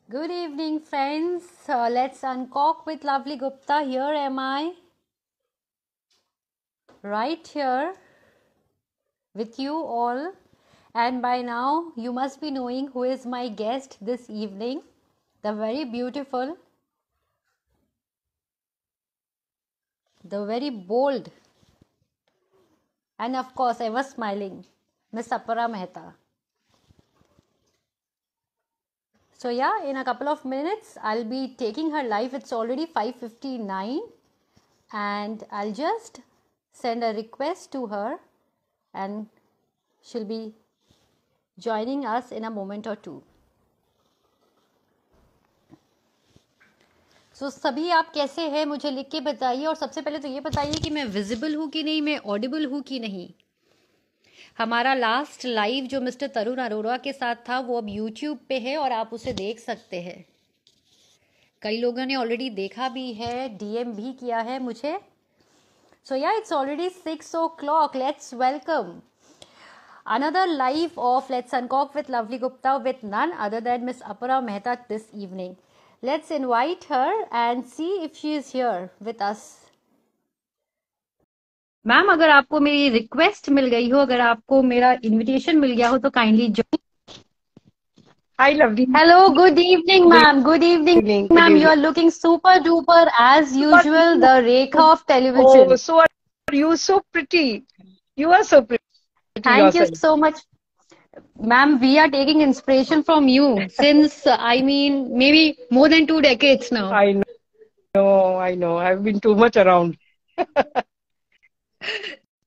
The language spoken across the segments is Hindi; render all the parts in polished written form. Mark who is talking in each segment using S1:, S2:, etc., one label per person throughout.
S1: Good evening, friends. Let's uncork with Lovely Gupta. Here am I, right here with you all. And by now, you must be knowing who is my guest this evening. The very beautiful, the very bold, and of course, ever smiling, Miss Aparna Mehta. So yeah, in a couple of minutes, I'll be taking her live. It's already 5:59 and I'll just send a request to her and she'll be joining us in a moment or two. So सभी आप कैसे हैं मुझे लिख के बताइए और सबसे पहले तो ये बताइए कि मैं विजिबल हूँ कि नहीं, मैं ऑडिबल हूँ कि नहीं। हमारा लास्ट लाइव जो मिस्टर तरुण अरोड़ा के साथ था वो अब यूट्यूब पे है और आप उसे देख सकते हैं। कई लोगों ने ऑलरेडी देखा भी है, डीएम भी किया है मुझे। सो या it's already 6 o'clock. Let's welcome another live of Let's Uncork with Lovely Gupta with none other than Miss Aparna Mehta this evening. Let's invite her and see if she is here with us. Ma'am अगर आपको मेरी रिक्वेस्ट मिल गई हो, अगर आपको मेरा इनविटेशन मिल गया हो तो kindly join.
S2: Hi, lovely.
S1: Hello, good evening, ma'am. Good evening, ma'am. You are looking super duper as usual, the Rekha of television.
S2: Oh, so are you so pretty? You are so pretty.
S1: Thank you so much. Ma'am, we are taking inspiration from you since, maybe more than 2 decades now.
S2: I know. I've been too much around.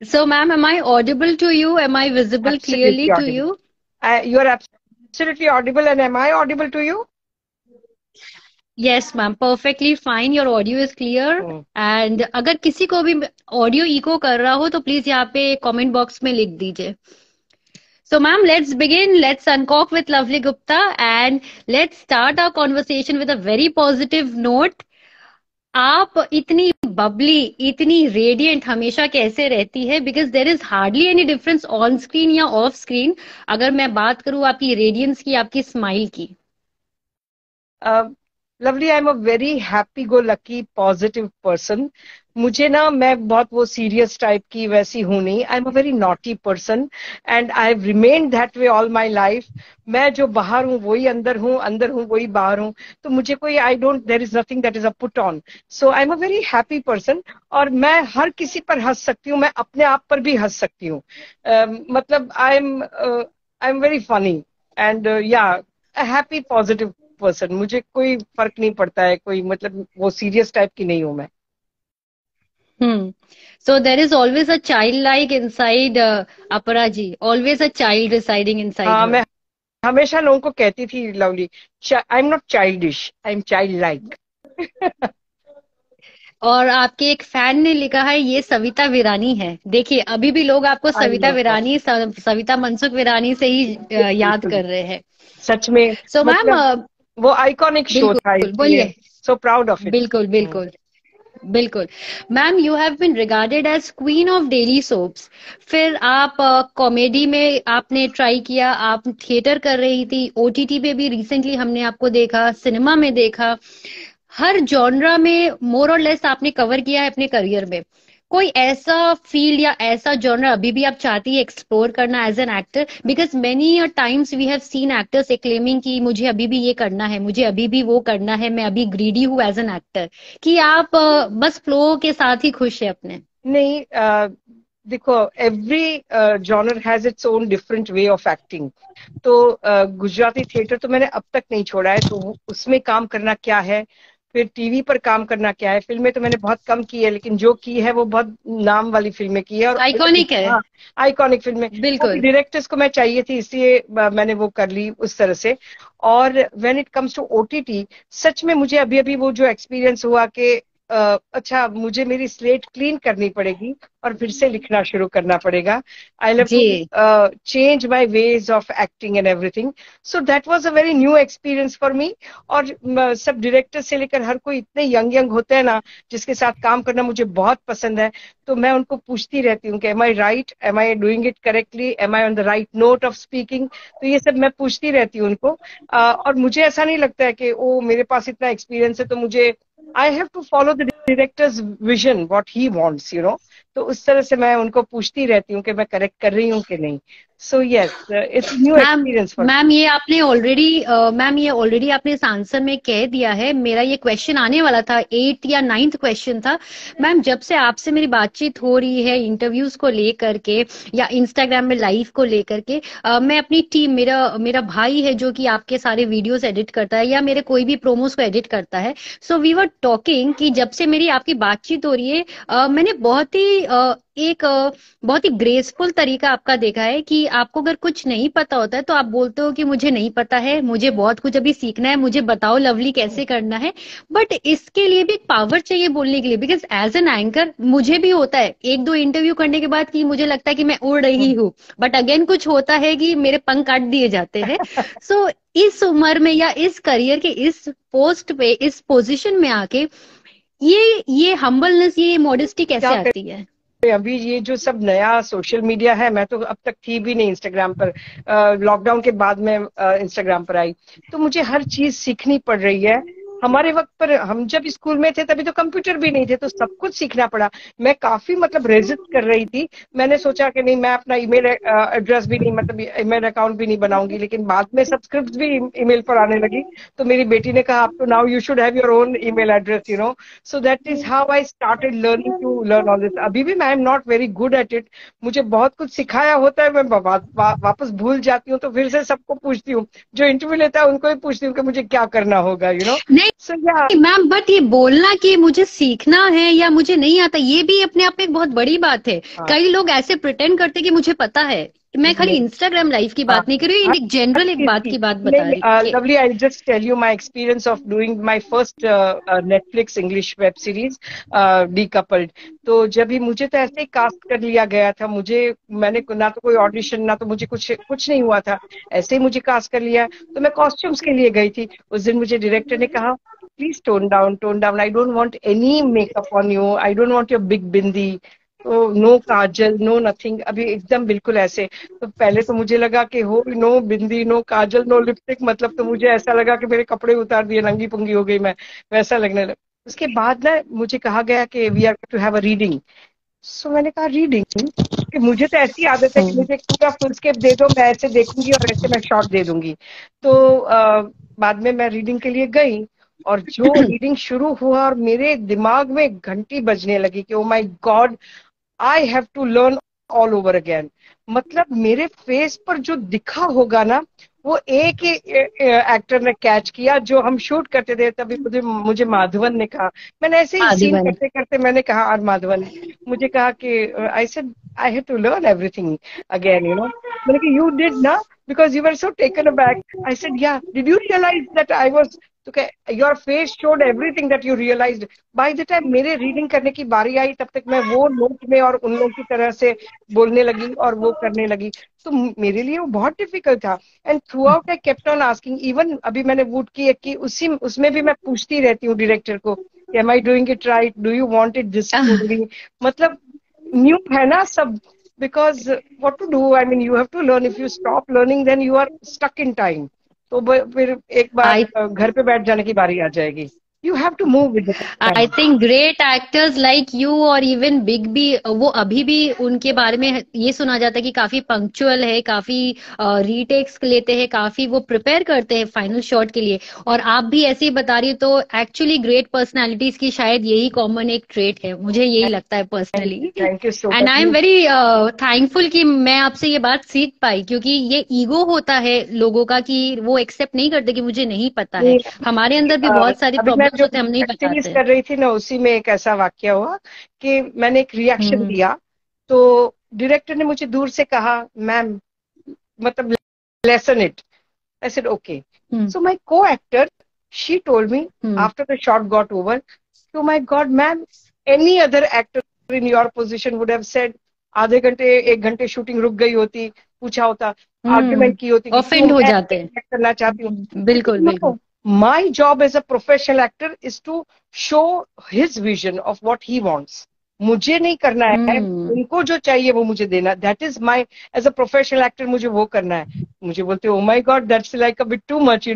S1: So, ma'am, am I audible to you? Am I visible
S2: Absolutely
S1: clearly
S2: audible.
S1: to you?
S2: You are absolutely audible, and am I audible to you?
S1: Yes, ma'am. Perfectly fine. Your audio is clear. And अगर किसी को भी ऑडियो इको कर रहा हो तो प्लीज यहाँ पे कमेंट बॉक्स में लिख दीजिए. So, ma'am, let's begin. Let's uncork with Lovely Gupta and let's start our conversation with a very positive note. आप इतनी बबली, इतनी रेडिएंट हमेशा कैसे रहती है? Because there is hardly any difference on screen या ऑफ स्क्रीन अगर मैं बात करूं आपकी रेडियंस की, आपकी स्माइल की.
S2: Lovely, I am a very happy go lucky positive person. मुझे ना, मैं बहुत वो सीरियस टाइप की वैसी हूं नहीं. आई am a very naughty person and I have remained that way all my life. मैं जो बाहर हूँ वही अंदर हूँ वही बाहर हूँ. तो मुझे कोई I don't, there is nothing that is a put on. So I am a very happy person. और मैं हर किसी पर हंस सकती हूँ, मैं अपने आप पर भी हंस सकती हूँ. मतलब आई एम वेरी फनी एंड या हैप्पी पॉजिटिव पर्सन. मुझे कोई फर्क नहीं पड़ता है, कोई मतलब वो सीरियस टाइप की नहीं हूं मैं.
S1: So there is always a child like inside Aparna ji, always a child residing inside her.
S2: मैं हमेशा लोगों को कहती थी lovely, I am not childish, I am child like.
S1: और आपके एक फैन ने लिखा है ये सविता विरानी है. देखिए अभी भी लोग आपको सविता विरानी, सविता मनसुख विरानी से ही याद कर रहे हैं.
S2: सच में.
S1: सो मैम
S2: वो आइकॉनिक शो था,
S1: बोलिए.
S2: So proud of it.
S1: बिल्कुल बिल्कुल बिल्कुल. Ma'am you have been regarded as queen of daily soaps. फिर आप कॉमेडी में आपने ट्राई किया, आप थिएटर कर रही थी, ओटीटी पे भी रिसेंटली हमने आपको देखा, सिनेमा में देखा. हर जॉनरा में मोर और लेस आपने कवर किया है अपने करियर में. कोई ऐसा फील्ड या ऐसा जॉनर अभी भी आप चाहती है एक्सप्लोर करना as an actor? Because many times we have seen actors exclaiming कि मुझे अभी भी ये करना है, मुझे अभी भी वो करना है, मैं अभी ग्रीडी हूँ एज एन एक्टर. कि आप बस फ्लो के साथ ही खुश है अपने?
S2: नहीं, देखो, every genre has its own different way of acting. तो गुजराती थिएटर तो मैंने अब तक नहीं छोड़ा है, तो उसमें काम करना क्या है, फिर टीवी पर काम करना क्या है. फिल्में तो मैंने बहुत कम की है, लेकिन जो की है वो बहुत नाम वाली फिल्में की है और
S1: आइकॉनिक है.
S2: हाँ, आइकॉनिक फिल्में.
S1: बिल्कुल.
S2: डायरेक्टर्स को मैं चाहिए थी, इसलिए मैंने वो कर ली उस तरह से. और when it comes to OTT, सच में मुझे अभी अभी वो जो एक्सपीरियंस हुआ कि अच्छा मुझे मेरी स्लेट क्लीन करनी पड़ेगी और फिर से लिखना शुरू करना पड़ेगा. आई हैव
S1: जी.
S2: To change my ways of acting and everything. So that was a very new experience for me. और सब डायरेक्टर से लेकर हर कोई इतने यंग यंग होते हैं ना, जिसके साथ काम करना मुझे बहुत पसंद है. तो मैं उनको पूछती रहती हूँ कि am I right, am I doing it correctly, am I on the right note of speaking. तो ये सब मैं पूछती रहती हूँ उनको. और मुझे ऐसा नहीं लगता है कि ओ मेरे पास इतना एक्सपीरियंस है तो मुझे I have to follow the director's vision what he wants, you know. तो उस तरह से मैं उनको पूछती रहती हूँ कि मैं करेक्ट कर रही हूँ कि नहीं. So yes, it's new
S1: ma'am
S2: experience for
S1: ma'am ये आपने ऑलरेडी मैम ये ऑलरेडी आपने इस आंसर में कह दिया है. मेरा ये क्वेश्चन आने वाला था, 8th या 9th क्वेश्चन था. मैम जब से आपसे मेरी बातचीत हो रही है इंटरव्यूज को लेकर के या इंस्टाग्राम में लाइव को लेकर के, मैं अपनी टीम, मेरा मेरा भाई है जो कि आपके सारे वीडियोस एडिट करता है या मेरे कोई भी प्रोमोस को एडिट करता है. सो वी वर टॉकिंग कि जब से मेरी आपकी बातचीत हो रही है, मैंने एक बहुत ही ग्रेसफुल तरीका आपका देखा है कि आपको अगर कुछ नहीं पता होता है तो आप बोलते हो कि मुझे नहीं पता है, मुझे बहुत कुछ अभी सीखना है, मुझे बताओ लवली कैसे करना है. बट इसके लिए भी एक पावर चाहिए बोलने के लिए, बिकॉज एज एन एंकर मुझे भी होता है एक दो इंटरव्यू करने के बाद कि मुझे लगता है कि मैं उड़ रही हूँ, बट अगेन कुछ होता है कि मेरे पंख काट दिए जाते हैं. सो इस उम्र में या इस करियर के इस पोस्ट पे, इस पोजीशन में आके ये हम्बलनेस, ये मॉडेस्टी कैसे
S2: क्या
S1: आती है?
S2: अभी ये जो सब नया सोशल मीडिया है, मैं तो अब तक थी भी नहीं इंस्टाग्राम पर. लॉकडाउन के बाद में इंस्टाग्राम पर आई, तो मुझे हर चीज सीखनी पड़ रही है. हमारे वक्त पर, हम जब स्कूल में थे तभी तो कंप्यूटर भी नहीं थे, तो सब कुछ सीखना पड़ा. मैं काफी मतलब रेजिस्ट कर रही थी. मैंने सोचा कि नहीं, मैं अपना ईमेल एड्रेस भी नहीं, मतलब ईमेल अकाउंट भी नहीं बनाऊंगी. लेकिन बाद में सब स्क्रिप्ट भी ईमेल पर आने लगी. तो मेरी बेटी ने कहा, अब तो now you should have your own email address, you know. So that is how I started learning to learn all this. अभी भी मैं I am not very good at it. मुझे बहुत कुछ सिखाया होता है, मैं वापस भूल जाती हूँ. तो फिर से सबको पूछती हूँ, जो इंटरव्यू लेता है उनको ही पूछती हूँ कि मुझे क्या करना होगा, यू नो.
S1: नहीं
S2: सो या
S1: मैम, बट ये बोलना कि मुझे सीखना है या मुझे नहीं आता, ये भी अपने आप में एक बहुत बड़ी बात है. कई लोग ऐसे प्रिटेंड करते कि मुझे पता है. मैं खाली
S2: नहीं,
S1: इंस्टाग्राम लाइव की
S2: हाँ,
S1: बात नहीं कर रही हूँ, एक
S2: हर
S1: जनरल एक
S2: चीज
S1: बात
S2: की.
S1: की बात बता
S2: नहीं,
S1: रही कि
S2: lovely, I just tell you my experience of doing my first Netflix English web series Decoupled. तो जब ही मुझे तो ऐसे ही कास्ट कर लिया गया था. मैंने ना तो कोई ऑडिशन, ना तो मुझे कुछ कुछ नहीं हुआ था. ऐसे ही मुझे कास्ट कर लिया. तो मैं कॉस्ट्यूम्स के लिए गई थी. उस दिन मुझे डायरेक्टर ने कहा, please tone down, tone down. I don't want any makeup on you, I don't want your big bindi. तो नो काजल, नो नथिंग, अभी एकदम बिल्कुल ऐसे. तो पहले तो मुझे लगा कि हो, नो बिंदी, नो काजल, नो लिपस्टिक, मतलब तो मुझे ऐसा लगा कि मेरे कपड़े उतार दिए, नंगी पुंगी हो गई मैं, वैसा लगने लगा. उसके बाद ना मुझे कहा गया कि we are to have a reading. So मैंने कहा, रीडिंग? कि मुझे तो ऐसी आदत है कि मुझे पूरा फुल स्केप दे दो, मैं ऐसे देखूंगी और ऐसे मैं शॉट दे दूंगी. तो बाद में मैं रीडिंग के लिए गई. और जो रीडिंग शुरू हुआ और मेरे दिमाग में घंटी बजने लगी कि oh my God, I have to learn all over again. मतलब मेरे फेस पर जो दिखा होगा ना, वो एक ही एक्टर ने कैच किया. जो हम शूट करते थे तभी मुझे मुझे माधवन ने कहा. मैंने ऐसे ही सीन
S1: आदिवानी.
S2: करते करते मैंने कहा, और माधवन ने मुझे कहा कि I said I have to learn everything again, you know. मैंने कहा, यू डिड ना, because you were so taken aback. I said, yeah, did you realise that I was, तो your face showed everything that you realised. By the time मेरे रीडिंग करने की बारी आई, तब तक मैं वो नोट में और उन लोगों की तरह से बोलने लगी और वो करने लगी. तो मेरे लिए वो बहुत डिफिकल्ट था. And through out I kept on asking. Even अभी मैंने वुड की एक की, उसी उसमें भी मैं पूछती रहती हूँ डायरेक्टर को, am I doing it right, do you want it this only. मतलब न्यू है ना सब. Because what to do, I mean you have to learn. If you stop learning then you are stuck in time. तो फिर एक बार
S1: आई
S2: घर पे बैठ जाने की बारी आ जाएगी. You have to move with the
S1: I
S2: time.
S1: Think great actors like you और इवन बिग बी, वो अभी भी उनके बारे में ये सुना जाता है कि काफी पंक्चुअल है, काफी रीटेक्स लेते हैं, काफी वो प्रिपेयर करते हैं फाइनल शॉट के लिए. और आप भी ऐसे ही बता रही हो, तो एक्चुअली ग्रेट पर्सनालिटीज की शायद यही कॉमन एक ट्रेट है, मुझे यही लगता है personally.
S2: Thank you so
S1: and I am
S2: much.
S1: Very thankful कि मैं आपसे ये बात सीख पाई, क्योंकि ये ईगो होता है लोगों का कि वो एक्सेप्ट नहीं करते कि मुझे नहीं पता है. हमारे अंदर भी बहुत सारी
S2: अभी मैं
S1: प्रॉब्लम्स
S2: जो
S1: होते हैं, हम नहीं
S2: वेब सीरीज
S1: बताते.
S2: कर रही थी ना, उसी में एक ऐसा वाक्य हुआ कि मैंने एक रिएक्शन
S1: हम्म.
S2: दिया. तो डायरेक्टर ने मुझे दूर से कहा, मैम, मतलब lesson it. I said okay.
S1: Hmm.
S2: So my co-actor, she told me
S1: hmm.
S2: after the shot got over, तो my God ma'am, any other actor in your position would have said, आधे घंटे 1 घंटे शूटिंग रुक गई होती, पूछा होता, आर्ग्यूमेंट की होती कि क्यों
S1: ऑफेंड हो
S2: मैं
S1: जाते हैं।
S2: एक्ट करना चाहती हूँ।
S1: बिल्कुल
S2: लेकिन
S1: बिल्कुल।
S2: No, my job as a professional actor is to show his vision of what he wants. मुझे नहीं करना है,
S1: हम्म।
S2: उनको जो चाहिए वो मुझे देना, that is my, as a professional actor मुझे वो करना है। मुझे बोलते oh my god that's like a bit too much,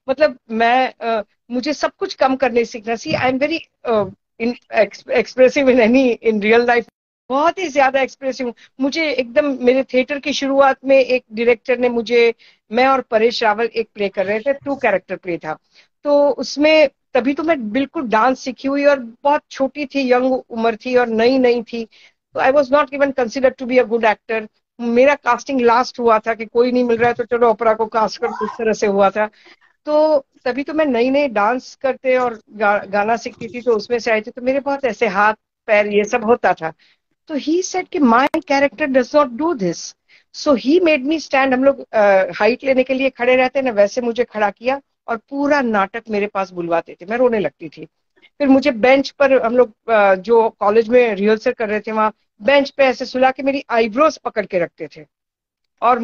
S2: मतलब मैं मुझे सब कुछ कम करने सीखना। See I am very in expressive in any in real life, बहुत ही ज्यादा एक्सप्रेसिव हूँ। मुझे एकदम, मेरे थिएटर की शुरुआत में एक डायरेक्टर ने मुझे, मैं और परेश रावल एक प्ले कर रहे थे, 2 कैरेक्टर प्ले था, तो उसमें तभी तो मैं बिल्कुल डांस सीखी हुई और बहुत छोटी थी, यंग उम्र थी और नई नई थी, तो I was not even considered to be a good actor. मेरा कास्टिंग लास्ट हुआ था कि कोई नहीं मिल रहा है तो चलो ओपेरा को कास्ट कर, इस तरह से हुआ था। तो तभी तो मैं नई नई डांस करते और गाना सीखती थी, तो उसमें से आई थी, तो मेरे बहुत ऐसे हाथ पैर ये सब होता था। तो ही सेड कि my character does not do this, so he made me stand. हम लोग हाइट लेने के लिए खड़े रहते ना, वैसे मुझे खड़ा किया और पूरा नाटक मेरे पास बुलवाते थे, मैं रोने लगती थी। फिर मुझे बेंच पर, हम लोग जो कॉलेज में रिहर्सल कर रहे थे वहां, बेंच पे ऐसे सुला के मेरी आईब्रोज पकड़ के रखते थे और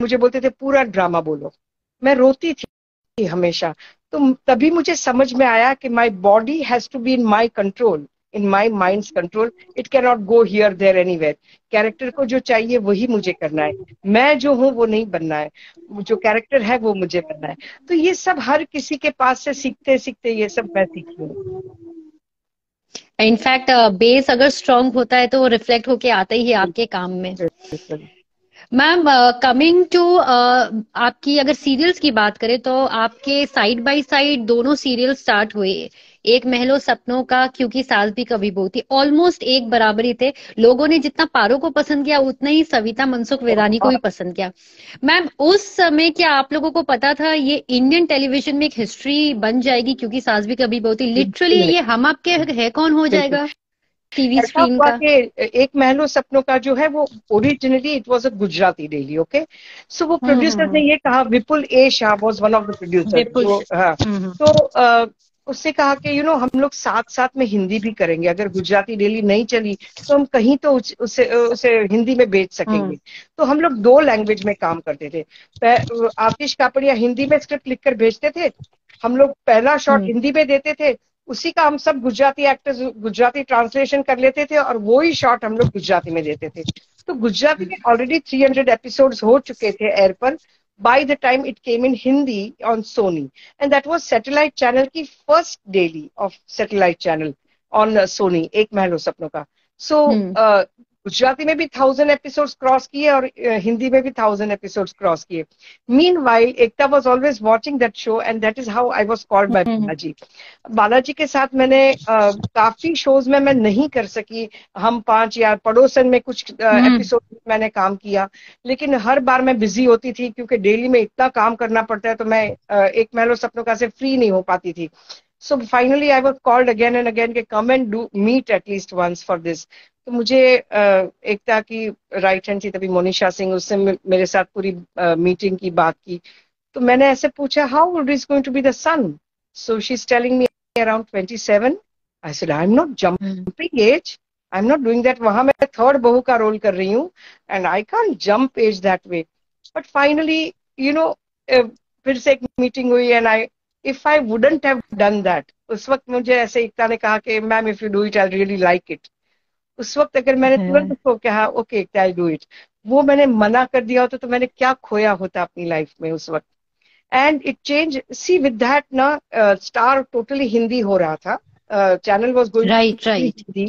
S2: मुझे बोलते थे पूरा ड्रामा बोलो। मैं रोती थी हमेशा। तो तभी मुझे समझ में आया कि my body has to be in my control, in my minds control, it can not go here there anywhere. Character को जो चाहिए वही मुझे करना है, मैं जो हूं वो नहीं बनना है, जो कैरेक्टर है वो मुझे बनना है। तो ये सब हर किसी के पास से सीखते सीखते ये सब मैं सीखी हूँ।
S1: इनफैक्ट बेस अगर स्ट्रांग होता है तो वो रिफ्लेक्ट होके आता ही है आपके काम में।
S2: बिल्कुल।
S1: मैम, कमिंग टू आपकी अगर सीरियल्स की बात करें तो आपके साइड बाय साइड दोनों सीरियल स्टार्ट हुए। एक महलो सपनों का, क्योंकि सास भी कभी बहू थी, ऑलमोस्ट एक बराबरी थे। लोगों ने जितना पारो को पसंद किया उतना ही सविता मनसुख वेदानी को भी
S2: बहुत
S1: पसंद किया। मैम, उस समय क्या आप लोगों को पता था ये इंडियन टेलीविजन में एक हिस्ट्री बन जाएगी, क्योंकि सास भी कभी बहू थी लिटरली
S2: बिल्कुल
S1: ये
S2: नहीं।
S1: हम आपके है कौन हो
S2: बिल्कुल
S1: जाएगा टीवी
S2: ऐसा
S1: स्क्रीन
S2: हुआ
S1: का?
S2: कि एक महलो सपनों का जो है वो originally it was a Gujarati daily, okay. So वो प्रोड्यूसर ने
S1: हम्म।
S2: ये कहा, Vipul A Shah was one of the producer
S1: Vipul.
S2: जो, हाँ।
S1: हम्म।
S2: तो उससे कहा कि हम लोग साथ साथ में हिंदी भी करेंगे, अगर गुजराती डेली नहीं चली तो हम कहीं तो उसे हिंदी में बेच
S1: हम्म।
S2: सकेंगे। तो हम लोग 2 लैंग्वेज में काम करते थे। आतिश कापड़िया हिंदी में स्क्रिप्ट लिखकर भेजते थे, हम लोग पहला शॉट
S1: हम्म।
S2: हिंदी में देते थे, उसी का हम सब गुजराती एक्टर्स गुजराती ट्रांसलेशन कर लेते थे और वो ही शॉट हम लोग गुजराती में देते थे। तो गुजराती में ऑलरेडी 300 एपिसोड्स हो चुके थे एयर पर by the time it came in Hindi on Sony, and that was satellite channel की first daily of satellite channel on Sony, Ek Mahal हो सपनों का। सो
S1: हम्म।
S2: गुजराती में भी 1000 एपिसोड्स क्रॉस किए और हिंदी में भी 1000 एपिसोड्स क्रॉस किए। Meanwhile Ekta was always watching that show and that is how I was called by
S1: hmm.
S2: Balaji. Balaji के साथ मैंने काफी शोज में मैं नहीं कर सकी, हम पांच या पड़ोसन में कुछ
S1: हम्म।
S2: एपिसोड मैंने काम किया, लेकिन हर बार मैं बिजी होती थी क्योंकि डेली में इतना काम करना पड़ता है, तो मैं एक महलो सपनों का से फ्री नहीं हो पाती थी। So finally I was called again and again के come and do meet at least once for this. तो मुझे एकता की राइट हैंड थी तभी मोनिशा सिंह, उससे मेरे साथ पूरी मीटिंग की बात की। तो मैंने ऐसे पूछा how old is going to be the son, so she is telling me around 27. I said, I'm not
S1: hmm.
S2: jumping age. I'm not doing that. वहां मैं थर्ड बहू का रोल कर रही हूँ and I can't jump age that way. But finally, you know, फिर से एक मीटिंग हुई and if I wouldn't have done that, उस वक्त मुझे ऐसे एकता ने कहा कि ma'am if you do it, I'll really like it. उस वक्त अगर मैंने तुरंत
S1: हाँ।
S2: उसको कहा okay Ekta I'll do it, वो मैंने मना कर दिया होता तो मैंने क्या खोया होता अपनी लाइफ में उस वक्त। And it change, see with that ना, स्टार टोटली हिंदी हो रहा था, channel was going
S1: right right.
S2: Hindi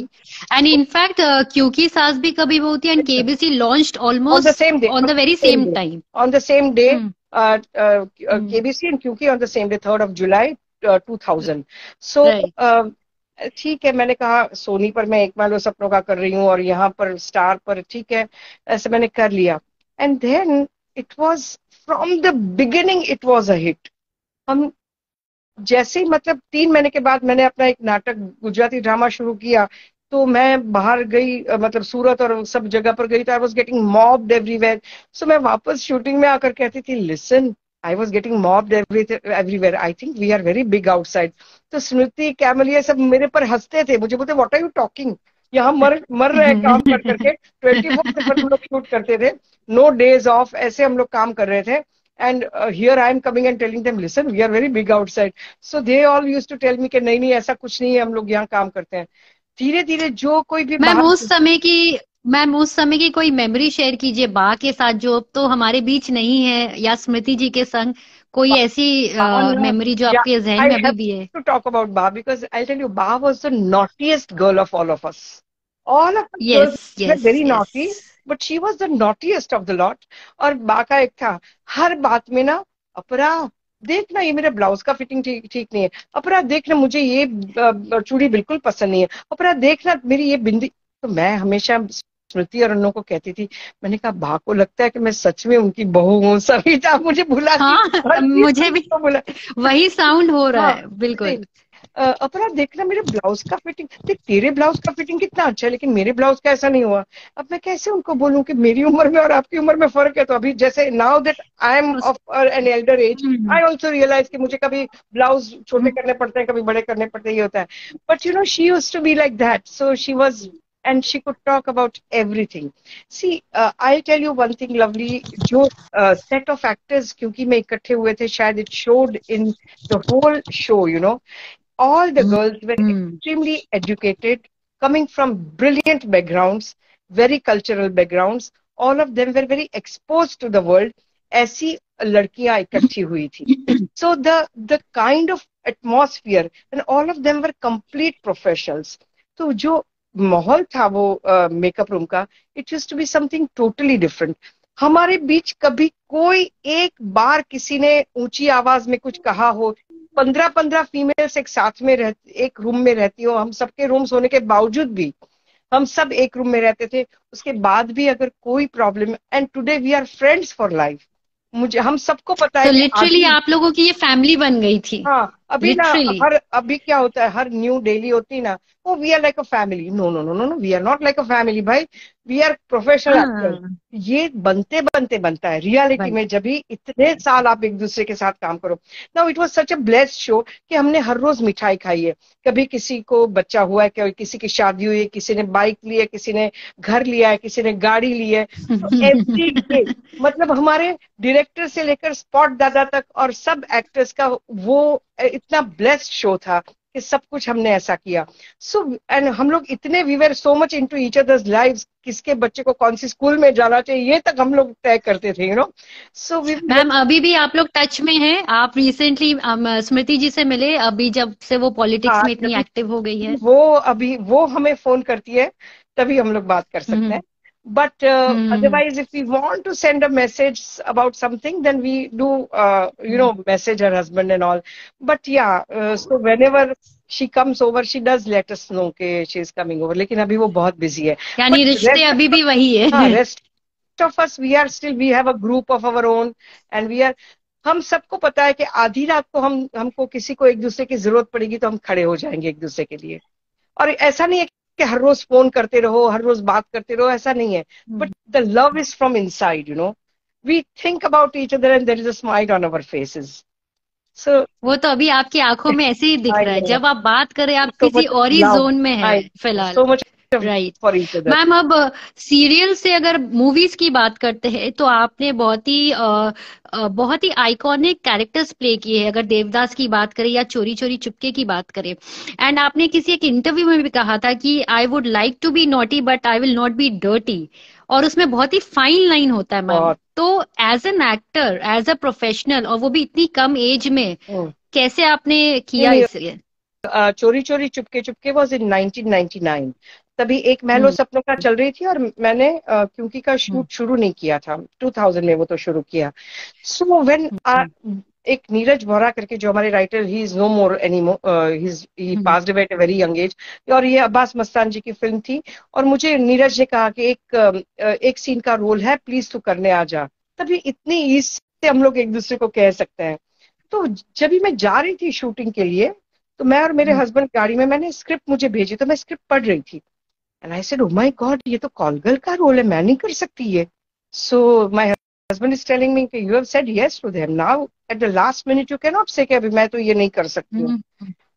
S1: and in fact क्योंकि सास भी कभी बहू थी and KBC launched
S2: on the
S1: almost
S2: same day,
S1: on the very
S2: same
S1: same
S2: day,
S1: time.
S2: on the same day,
S1: hmm. Hmm.
S2: KBC and QK on the same day, 3rd of July 2000. So
S1: right.
S2: ठीक है, मैंने कहा सोनी पर मैं एक मालो सपनों का कर रही हूँ और यहाँ पर स्टार पर, ठीक है, ऐसे मैंने कर लिया। And then it was from the beginning it was a hit. हम जैसे ही मतलब 3 महीने के बाद मैंने अपना एक नाटक गुजराती ड्रामा शुरू किया, तो मैं बाहर गई, मतलब सूरत और सब जगह पर गई, तो I was getting mobbed everywhere. So मैं वापस शूटिंग में आकर कहती थी listen, I was getting mobbed everywhere, I think we are very big outside. तो स्मृति, कैमल, ये सब मेरे पर हंसते थे, मुझे बोलते व्हाट आर यू टॉकिंग, यहाँ मर मर रहे काम कर करके। 24/7 हम लोग शूट करते थे, नो डेज ऑफ, ऐसे हम लोग काम कर रहे थे। And here I am coming and telling them listen we are very big outside. So they all used to tell me कि नहीं नहीं ऐसा कुछ नहीं है, हम लोग यहाँ काम करते हैं। धीरे धीरे जो कोई भी
S1: मैम
S2: बाहर,
S1: उस समय की मैम उस समय की कोई मेमोरी शेयर कीजिए बा के साथ, जो अब तो हमारे बीच नहीं है, या स्मृति जी के संग कोई ऐसी मेमोरी जो
S2: yeah,
S1: आपके जहन
S2: I
S1: में अभी
S2: have
S1: भी है।
S2: to talk about Ba because I'll tell you, Ba was the naughtiest girl of all of us. All of us girls
S1: yes
S2: were
S1: yes
S2: very
S1: yes.
S2: naughty, but she was the naughtiest of the lot. और बा का एक था, हर बात में ना, अपरा देखना ये मेरे ब्लाउज का फिटिंग ठीक ठीक नहीं है, अपरा देखना मुझे ये चूड़ी बिल्कुल पसंद नहीं है, अपरा देखना मेरी ये बिंदी। तो मैं हमेशा स्मृति और उन लोगों को कहती थी, मैंने कहा बा को लगता है कि मैं सच में उनकी बहू हूँ, सविता मुझे बुलाती,
S1: हाँ
S2: हर चीज
S1: मुझे भी
S2: को बुला।
S1: वही साउंड हो रहा
S2: हाँ,
S1: है बिल्कुल।
S2: अपना देखना मेरे ब्लाउज का फिटिंग देख, तेरे ब्लाउज का फिटिंग कितना अच्छा है लेकिन मेरे ब्लाउज का ऐसा नहीं हुआ। अब मैं कैसे उनको बोलूं कि मेरी उम्र में और आपकी उम्र में फर्क है। तो अभी जैसे now that I am of an elder age,
S1: hmm,
S2: I also realise कि मुझे कभी ब्लाउज छोटे
S1: हम्म,
S2: करने पड़ते हैं, कभी बड़े करने पड़ते हैं, ये होता है। But you know she used to be like that, so she was, and she could talk about everything. See, I'll tell you one thing lovely, जो set of actors क्योंकि मैं इकट्ठे हुए थे, शायद it showed in the whole show, you know, all the girls were
S1: hmm,
S2: extremely educated, coming from brilliant backgrounds, very cultural backgrounds. All of them were very exposed to the world. ऐसी लड़कियां इकट्ठी हुई थी. So the kind of atmosphere, and all of them were complete professionals. तो जो माहौल था वो मेकअप रूम का, it used to be something totally different. हमारे बीच कभी कोई एक बार किसी ने ऊंची आवाज में कुछ कहा हो, 15-15 फीमेल्स एक साथ में एक रूम में रहती हो, हम सबके रूम्स होने के बावजूद भी हम सब एक रूम में रहते थे, उसके बाद भी अगर कोई problem, and today we are friends for life. मुझे हम सबको पता है
S1: तो
S2: कि
S1: लिटरली
S2: आदि,
S1: आप लोगों की ये फैमिली बन गई थी।
S2: हाँ अभी ना,
S1: लिटरली।
S2: हर अभी क्या होता है, हर न्यू डेली होती है ना, oh we are like a family, no no no no no, we are not like a family भाई, वी आर प्रोफेशनल एक्टर्स।
S1: हाँ
S2: ये बनते बनते बनता है रियलिटी
S1: बन
S2: में, जब भी इतने साल आप एक दूसरे के साथ काम करो। Now it was such a blessed show कि हमने हर रोज मिठाई खाई है, कभी किसी को बच्चा हुआ है, कभी किसी की शादी हुई है, किसी ने बाइक ली है, किसी ने घर लिया है, किसी ने गाड़ी ली है। तो एवरी डे, मतलब हमारे डायरेक्टर से लेकर स्पॉट दादा तक और सब एक्टर्स का वो इतना ब्लेस्ड शो था कि सब कुछ हमने ऐसा किया। सो एंड हम लोग इतने, we were so much into each other's lives, किसके बच्चे को कौन सी स्कूल में जाना चाहिए ये तक हम लोग तय करते थे, you know. So we,
S1: ma'am अभी भी आप लोग टच में हैं? आप रिसेंटली स्मृति जी से मिले अभी जब से वो पॉलिटिक्स
S2: हाँ
S1: में इतनी एक्टिव हो गई है?
S2: वो अभी वो हमें फोन करती है तभी हम लोग बात कर सकते
S1: हम्म
S2: हैं। But
S1: hmm
S2: otherwise if we want to send a message about something then we do you know message her husband and all. But yeah, so whenever she comes over she does let us know कि she is coming over, लेकिन अभी वो बहुत बिजी है।
S1: यानी
S2: But
S1: रिश्ते
S2: rest
S1: अभी भी वही
S2: हाँ,
S1: है।
S2: rest of us we are still, we have a group of our own and we are, हम सबको पता है कि आधी रात को हमको किसी को एक दूसरे की जरूरत पड़ेगी तो हम खड़े हो जाएंगे एक दूसरे के लिए। और ऐसा नहीं है कि हर रोज फोन करते रहो, हर रोज बात करते रहो, ऐसा नहीं है। But the love is from inside, you know, we think about each other and there is a smile on our faces. So
S1: वो तो अभी आपकी आंखों में ऐसे ही दिख
S2: आई
S1: रहा है,
S2: नो,
S1: जब आप बात करें आप
S2: सो
S1: किसी
S2: मच
S1: और ही
S2: लव,
S1: जोन में है
S2: आई
S1: फिलहाल।
S2: So much
S1: right.
S2: For each other.
S1: Ma'am अब सीरियल से अगर मूवीज की बात करते हैं तो आपने बहुत ही आइकॉनिक कैरेक्टर्स प्ले किए हैं, अगर देवदास की बात करें या चोरी चोरी चुपके की बात करें। एंड आपने किसी एक इंटरव्यू में भी कहा था कि I would like to be naughty but I will not be dirty, और उसमें बहुत ही फाइन लाइन होता है मैम।
S2: बहुत
S1: तो as an actor, as a professional, और वो भी इतनी कम एज में, कैसे आपने
S2: नहीं
S1: किया
S2: नहीं,
S1: इसे?
S2: चोरी चोरी चुपके चुपके वॉज इन 1999। तभी एक महलो
S1: हम्म
S2: सपनों का चल रही थी और मैंने क्योंकि का
S1: हम्म
S2: शूट शुरू नहीं किया था, 2000 में वो तो शुरू किया। सो व्हेन
S1: हम्म
S2: एक नीरज वोरा करके जो हमारे writer, he is no more any more, he
S1: hmm
S2: passed away at a very young age, और ये अब्बास मस्तान जी की फिल्म थी। और मुझे नीरज ने कहा कि एक सीन का रोल है, प्लीज तू करने आ जा। तभी इतनी ईज से हम लोग एक दूसरे को कह सकते हैं। तो जब भी मैं जा रही थी शूटिंग के लिए, तो मैं और मेरे
S1: हम्म।
S2: हस्बैंड गाड़ी में, मैंने स्क्रिप्ट मुझे भेजी तो मैं स्क्रिप्ट पढ़ रही थी, and I said O my God, ये तो कॉल गर्ल का रोल है, मैं नहीं कर सकती ये। So my husband is telling me कि you have said yes to them. Now at the last minute you cannot say कि अभी मैं तो ये नहीं कर सकती हूँ.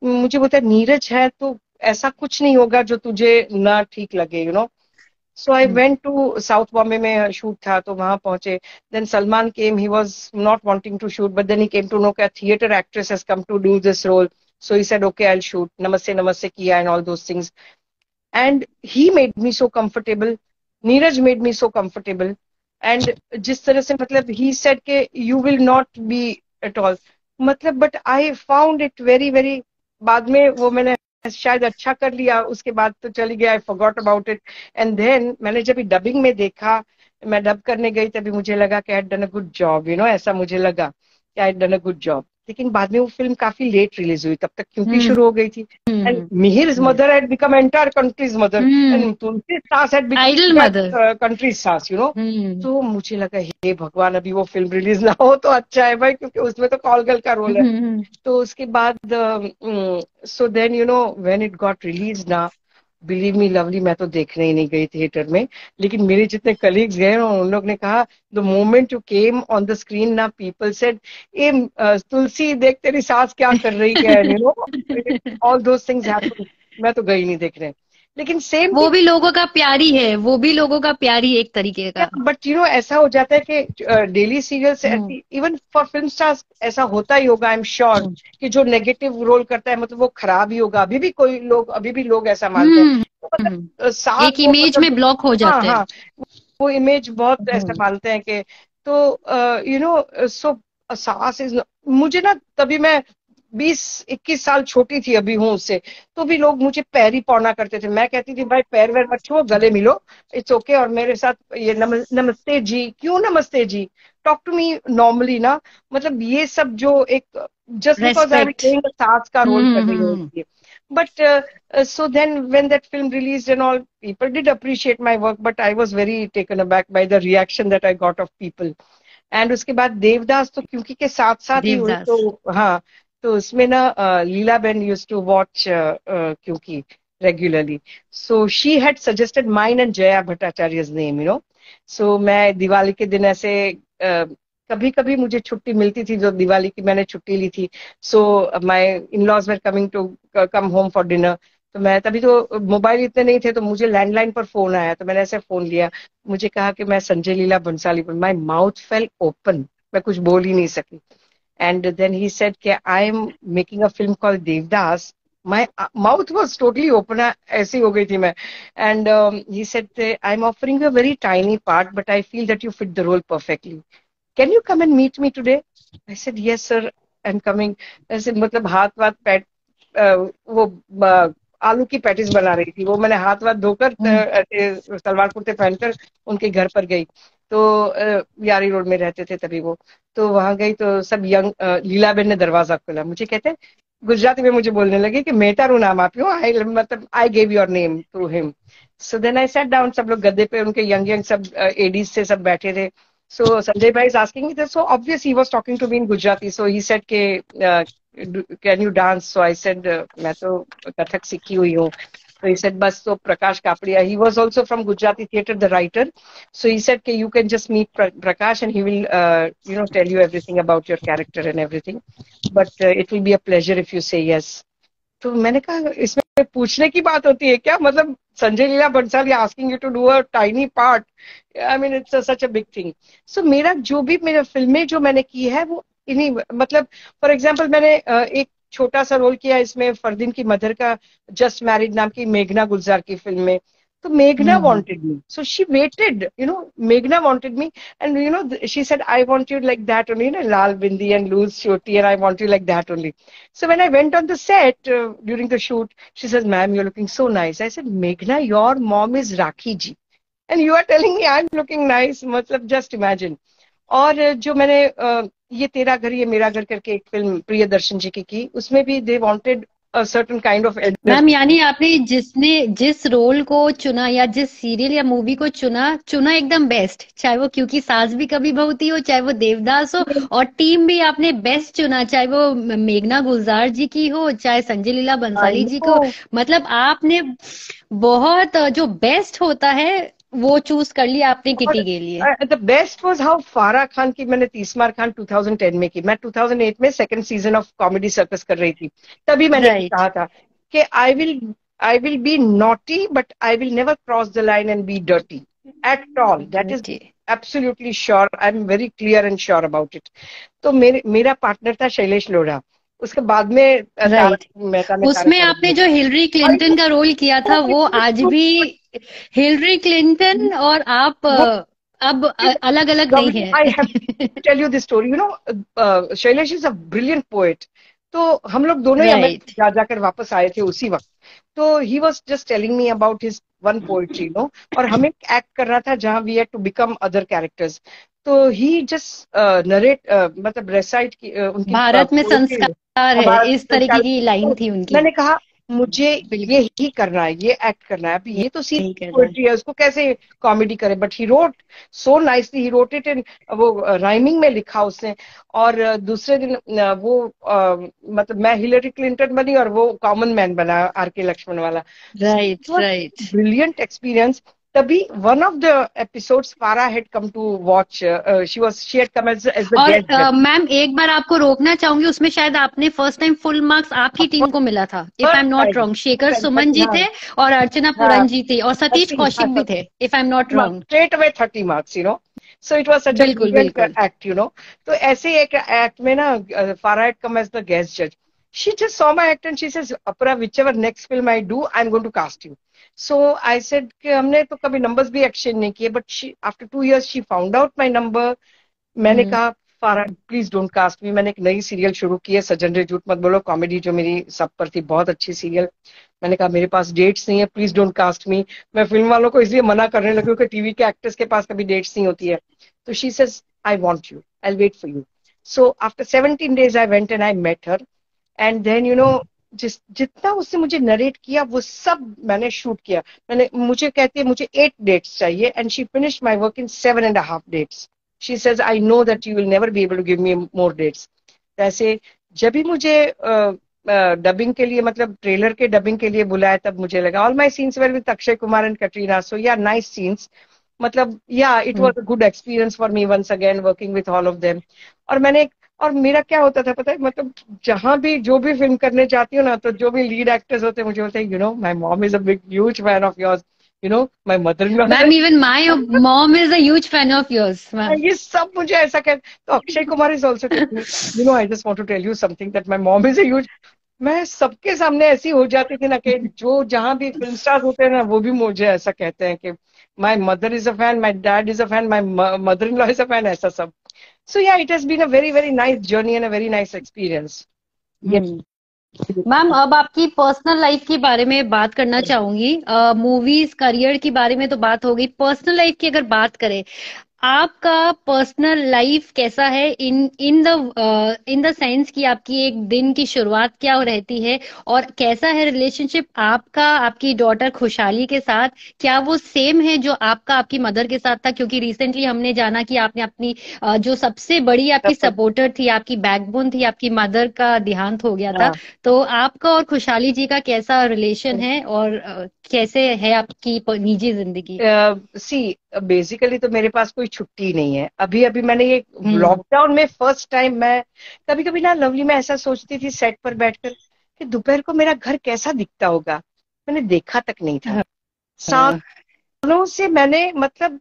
S2: मुझे बोलता है नीरज है तो ऐसा कुछ नहीं होगा जो तुझे ना ठीक लगे, you know. So I went to South Bombay में shoot था तो वहां पहुंचे. Then Salman came. He was not wanting to shoot, but then he came to know that a theater actress has come to do this role. So he said, okay, I'll shoot. Namaste, namaste kiya and all those things. And he made me so comfortable. Neeraj made me so comfortable. And जिस तरह से मतलब he said कि you will not be at all. मतलब but I found it very very बाद में वो मैंने शायद अच्छा कर लिया उसके बाद तो चली गया. I forgot about it. And then मैंने जब डबिंग में देखा, मैं डब करने गई तभी मुझे लगा कि I had done a good job, you know, ऐसा मुझे लगा कि I had done a good job. लेकिन बाद में वो फिल्म काफी लेट रिलीज हुई, तब तक क्योंकि शुरू हो गई थी. And Mihir's mother had become entire country's mother, and Tulsi Saas had become country's Saas, you know. तो मुझे लगा हे भगवान अभी वो फिल्म रिलीज ना हो तो अच्छा है भाई, क्योंकि उसमें तो कॉल गर्ल का रोल है. तो उसके बाद so then you know when it got released ना, बिलीव मी लवली, मैं तो देखने ही नहीं गई थिएटर में, लेकिन मेरे जितने कलीग्स गए उन लोग ने कहा the moment you came on the screen ना, पीपल सेड ए तुलसी देख तेरी सास क्या कर रही है, you know, all those things happen. मैं तो गई नहीं देखने. लेकिन सेम
S1: वो भी लोगों का प्यारी है, वो भी लोगों का प्यारी एक तरीके का.
S2: बट यू नो ऐसा हो जाता है कि daily serials even for film stars ऐसा होता ही होगा, आई एम श्योर कि जो नेगेटिव रोल करता है मतलब वो खराब ही होगा. अभी भी लोग ऐसा मानते हैं. तो मतलब
S1: एक इमेज में ब्लॉक हो जाते हैं.
S2: हाँ, वो इमेज बहुत ऐसा मानते हैं कि तो यू नो सो सास इज, मुझे ना तभी मैं 20-21 साल छोटी थी अभी हूँ उससे, तो भी लोग मुझे पैर ही पौना करते थे. मैं कहती थी भाई पैर वैर मत छुओ, गले मिलो, इट्स ओके. और मेरे साथ ये नमस्ते जी, क्यों नमस्ते जी, टॉक टू मी नॉर्मली ना. मतलब ये सब जो एक just because I am playing सास का रोल कर रही हूँ. But so then when that film released and all, people did appreciate my work, but I was very taken aback by the reaction that I got of people. And उसके बाद देवदास तो क्योंकि के साथ साथ ही हुई, तो हाँ, तो उसमें ना Leela ben used to watch क्योंकि regularly, so she had suggested mine and Jaya Bhattacharya's name, you know. So मैं दिवाली के दिन ऐसे कभी कभी मुझे छुट्टी मिलती थी, जो दिवाली की मैंने छुट्टी ली थी. So my in laws were coming to come home for dinner. तो मैं तभी तो मोबाइल इतने नहीं थे, तो मुझे लैंडलाइन पर फोन आया, तो मैंने ऐसे फोन लिया. मुझे कहा कि मैं Sanjay Leela Bhansali. My mouth fell open, मैं कुछ बोल ही नहीं सकी. And then he said कि I am making a film called Devdas. My mouth was totally open, ऐसी हो गई थी मैं. And he said I'm offering you a very tiny part, but I feel that you fit the role perfectly. Can you come and meet me today? I said yes sir, I'm coming. ऐसे मतलब हाथ वाथ पैट वो आलू की पैटिस बना रही थी, वो मैंने हाथ वाथ धोकर सलवार कुर्ते पहनकर उनके घर पर गई. तो यारी रोड में रहते थे तभी वो. तो वहां गई तो सब यंग लीलाबेन ने दरवाजा खोला. मुझे कहते हैं गुजराती में, मुझे बोलने लगे कि मैं तारू नाम आप्यो, आई मतलब I gave your name to him. So then I sat down. सब लोग गद्दे पे, उनके यंग सब एडीज से सब बैठे थे. So Sanjay bhai is asking me, so obvious he was talking to me in Gujarati. So he said के can you dance. So I said मैं तो कथक सीखी हुई हूँ. So he said, bas, so Prakash Kapadia, he was also from Gujarati theatre, the writer. So he said, you can just meet Prakash and he will, you know, tell you everything about your character and everything. But it will be a pleasure if you say yes. तो मैंने कहा इसमें पूछने की बात होती है क्या, मतलब Sanjay Leela Bhansali asking you to do a tiny part. I mean, it's such a big thing. So मेरा जो भी मेरा फिल्में जो मैंने की है वो इन्हीं, मतलब फॉर एग्जाम्पल मैंने एक छोटा सा रोल किया इसमें फरदीन की मदर का, जस्ट मैरिड नाम की मेघना गुलजार की फिल्म में. तो मेघना wanted me, so she waited, you know, मेघना wanted me and you know she said I want you like that only, ना, laal bindi and loose choti, and I want you like that only. So when I went on the set during the shoot, she said ma'am you are looking so nice. I said मेघना your mom is Rakhi ji and you are telling me I am looking nice, मतलब जस्ट इमेजिन. और जो मैंने ये तेरा घर ये मेरा घर करके एक फिल्म प्रियदर्शन जी की, उसमें भी they wanted a certain kind of.
S1: Ma'am यानी आपने जिस रोल को चुना या जिस सीरियल या मूवी को चुना एकदम बेस्ट, चाहे वो क्योंकि सास भी कभी बहू थी हो, चाहे वो देवदास हो, और टीम भी आपने बेस्ट चुना, चाहे वो मेघना गुलजार जी की हो, चाहे संजय लीला बंसाली जी को. मतलब आपने बहुत जो बेस्ट होता है वो चूज कर लिया आपने किटी के लिए?
S2: द बेस्ट वाज हाउ फारा खान की मैंने तीसमार खान 2010 में की। मैं 2008 में second season of comedy circus कर रही थी, तभी मैंने
S1: राइट।
S2: कहा था कि I will be naughty but I will never cross the line and be dirty at all, that is
S1: जी।
S2: Absolutely sure, I am very clear and sure about it. तो मेरा पार्टनर था शैलेश लोढ़ा, उसके बाद में तारक
S1: राइट।
S2: मेहता में तारक
S1: उसमें आपने
S2: मेहता।
S1: जो हिलरी क्लिंटन का रोल किया था वो आज भी हिलरी क्लिंटन और आप अब अलग अलग नहीं
S2: I have
S1: है।
S2: to tell you this story. Shailesh is a brilliant poet. तो हम लोग दोनों ही
S1: राइट।
S2: अमेरिका जा जाकर वापस आए थे उसी वक्त। तो he was just telling me about his one poetry. और हमें एक्ट करना था जहाँ we had to become other characters. तो he just मतलब recite की उनकी
S1: भारत में
S2: poetry
S1: संस्कार है,
S2: भारत
S1: इस तरीके
S2: संचार।
S1: की लाइन
S2: तो
S1: थी उनकी।
S2: मैंने कहा मुझे ये
S1: बिल्कुल
S2: ही करना है, ये एक्ट करना है। अभी ये तो
S1: सही
S2: सीरियस
S1: कर रहा है।
S2: पोएट्री है, उसको कैसे कॉमेडी करे? But he wrote so nicely, he wrote it in वो राइमिंग में लिखा उसने। और दूसरे दिन मतलब मैं हिलरी क्लिंटन बनी और वो कॉमन मैन बना, आर के लक्ष्मण वाला।
S1: Right right.
S2: Brilliant experience. तभी one of the episodes Farah had come to watch, she had come as the
S1: our
S2: guest जज।
S1: मैम एक बार आपको रोकना चाहूंगी, उसमें शायद आपने फर्स्ट टाइम फुल मार्क्स आपकी टीम को मिला था, if I am
S2: first
S1: not
S2: time,
S1: wrong. Shekhar Suman ji
S2: हाँ
S1: थे और अर्चना
S2: हाँ,
S1: पूरन जी थे और सतीश
S2: 30, हाँ,
S1: कौशिक भी थे, if I am not wrong.
S2: straight away 30 marks. So it was such a
S1: बिल्कुल
S2: brilliant
S1: बिल्कुल।
S2: act. तो ऐसे एक एक्ट में ना Farah had come as the guest judge. She just saw my act and she says, Apara, whichever next film I do, I'm going to cast you. So I said कि हमने तो कभी numbers भी exchange नहीं किए, but after 2 years she found out my number. मैंने
S1: हम्म।
S2: कहा फारा प्लीज डोंट कास्ट मी। मैंने एक नई सीरियल शुरू की है, सज्जन रे झूठ मत बोलो, कॉमेडी जो मेरी सब पर थी, बहुत अच्छी सीरियल। मैंने कहा मेरे पास डेट्स नहीं है, प्लीज डोंट कास्ट मी। मैं फिल्म वालों को इसलिए मना करने लगी हूँ कि टीवी के एक्टर्स के पास कभी डेट्स नहीं होती है। तो she says I want you, I will wait for you. So after 17 days I went and I met her. And then जितना उसने मुझे नरेट किया वो सब मैंने शूट किया। मुझे कहती है मुझे 8 dates चाहिए, and she finished my work in 7.5 days. She says, I know that you will never be able to give me more dates. ऐसे जब भी मुझे डबिंग के लिए, मतलब ट्रेलर के डबिंग के लिए बुलाया, तब मुझे लगा all my scenes were with Akshay Kumar and Katrina, so yeah nice scenes. मतलब yeah it was a good experience for me once again working with all of them. और मेरा क्या होता था पता है, मतलब जहां भी जो भी फिल्म करने जाती हूँ ना, तो जो भी लीड एक्टर्स होते हैं मुझे बोलते हैं my mom is a big huge fan of yours, my mother in law.
S1: Ma'am even my mom is a huge fan of yours ma'am.
S2: ये सब मुझे ऐसा कह, तो Akshay Kumar is also I just want to tell you something that my mom is a huge. मैं सबके सामने ऐसी हो जाती थी ना कि जो जहां भी फिल्म स्टार होते हैं ना, वो भी मुझे ऐसा कहते हैं कि my mother is a fan, my dad is a fan, my mother in law is a fan, ऐसा सब। So yeah it has been a very very nice journey and a very nice experience. ये
S1: मैम अब आपकी पर्सनल लाइफ के बारे में बात करना चाहूंगी। मूवीज करियर के बारे में तो बात हो गई, पर्सनल लाइफ की अगर बात करें, आपका पर्सनल लाइफ कैसा है इन द सेंस कि आपकी एक दिन की शुरुआत क्या रहती है और कैसा है रिलेशनशिप आपका आपकी डॉटर खुशहाली के साथ? क्या वो सेम है जो आपका आपकी मदर के साथ था? क्योंकि रिसेंटली हमने जाना कि आपने अपनी जो सबसे बड़ी आपकी सपोर्टर थी, आपकी बैकबोन थी, आपकी मदर का देहांत हो गया था। तो आपका और खुशहाली जी का कैसा रिलेशन है और कैसे है आपकी निजी जिंदगी?
S2: सी बेसिकली तो मेरे पास कोई छुट्टी नहीं है। अभी अभी मैंने ये
S1: हम्म।
S2: लॉकडाउन में फर्स्ट टाइम, मैं कभी कभी ना लवली में ऐसा सोचती थी सेट पर बैठकर कि दोपहर को मेरा घर कैसा दिखता होगा। मैंने देखा तक नहीं था।
S1: हाँ।
S2: सालों से मैंने मतलब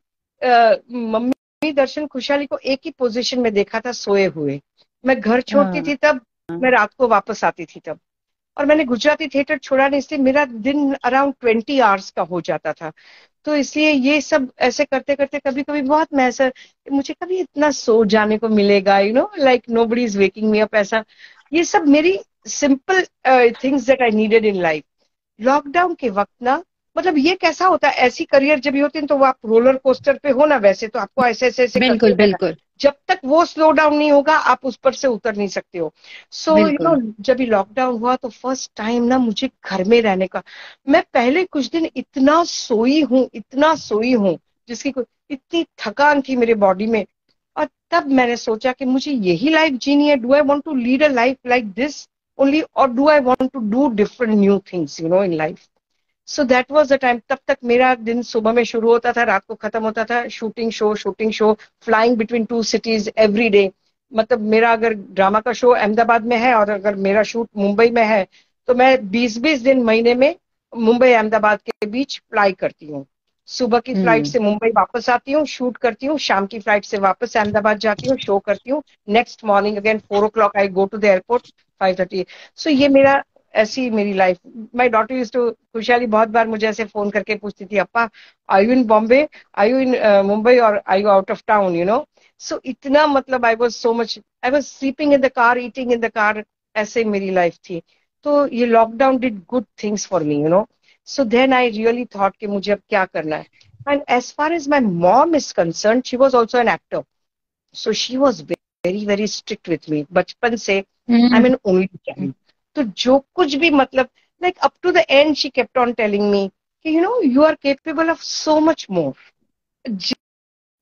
S2: मम्मी दर्शन खुशहाली को एक ही पोजीशन में देखा था, सोए हुए। मैं घर छोड़ती
S1: हाँ।
S2: थी तब, मैं रात को वापस आती थी तब। और मैंने गुजराती थिएटर छोड़ा नहीं, इसलिए मेरा दिन अराउंड 20 आवर्स का हो जाता था। तो इसलिए ये सब ऐसे करते करते कभी कभी बहुत मैं ऐसा, मुझे कभी इतना सो जाने को मिलेगा, like nobody is waking me up, ऐसा। ये सब मेरी simple things that I needed in life. Lockdown के वक्त ना, मतलब ये कैसा होता है, ऐसी करियर जब भी होती है तो वो आप रोलर कोस्टर पे हो ना, वैसे तो आपको ऐसे ऐसे ऐसे करते
S1: बिल्कुल
S2: रहना।
S1: बिल्कुल
S2: जब तक वो स्लो डाउन नहीं होगा आप उस पर से उतर नहीं सकते हो। सो
S1: बिल्कुल।
S2: जब ये लॉकडाउन हुआ तो फर्स्ट टाइम ना मुझे घर में रहने का, मैं पहले कुछ दिन इतना सोई हूँ जिसकी कोई, इतनी थकान थी मेरे बॉडी में। और तब मैंने सोचा कि मुझे यही लाइफ जीनी है। Do I want to lead a life like this only, और do I want to do different new things in life. So that was the time. तब तक मेरा दिन सुबह में शुरू होता था, रात को खत्म होता था, shooting show, flying between two cities every day. मतलब मेरा अगर ड्रामा का शो अहमदाबाद में है और अगर मेरा शूट मुंबई में है, तो मैं 20-20 दिन महीने में मुंबई अहमदाबाद के बीच फ्लाई करती हूँ। सुबह की फ्लाइट से मुंबई वापस आती हूँ, शूट करती हूँ, शाम की फ्लाइट से वापस अहमदाबाद जाती हूँ, शो करती हूँ। Next morning again 4 o'clock I go to the airport, 5:30। So ये मेरा, ऐसी मेरी life. My daughter use to, खुशहाली बहुत बार मुझे ऐसे फोन करके पूछती थी, appa I you in Bombay, I you in Mumbai, और I you out of town, you know. So इतना, मतलब I was so much, I was sleeping in the car, eating in the car, ऐसे मेरी लाइफ थी। तो ये lockdown did good things for me, you know. So then I really thought कि मुझे अब क्या करना है। And as far as my mom is concerned, she was also an actor. So she was very very strict with me बचपन से। आई मीन ओनली चाइल्ड, तो जो कुछ भी, मतलब like up to the end she kept on telling me कि you know you are capable of so much more.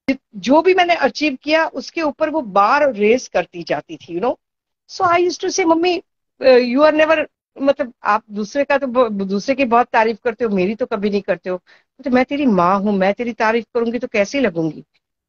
S2: जो भी मैंने अचीव किया उसके ऊपर वो बार रेस करती जाती थी, you know. So I used to say, mummy you are never, मतलब आप दूसरे का तो दूसरे की बहुत तारीफ करते हो, मेरी तो कभी नहीं करते हो। तो मैं तेरी माँ हूं, मैं तेरी तारीफ करूंगी तो कैसी लगूंगी,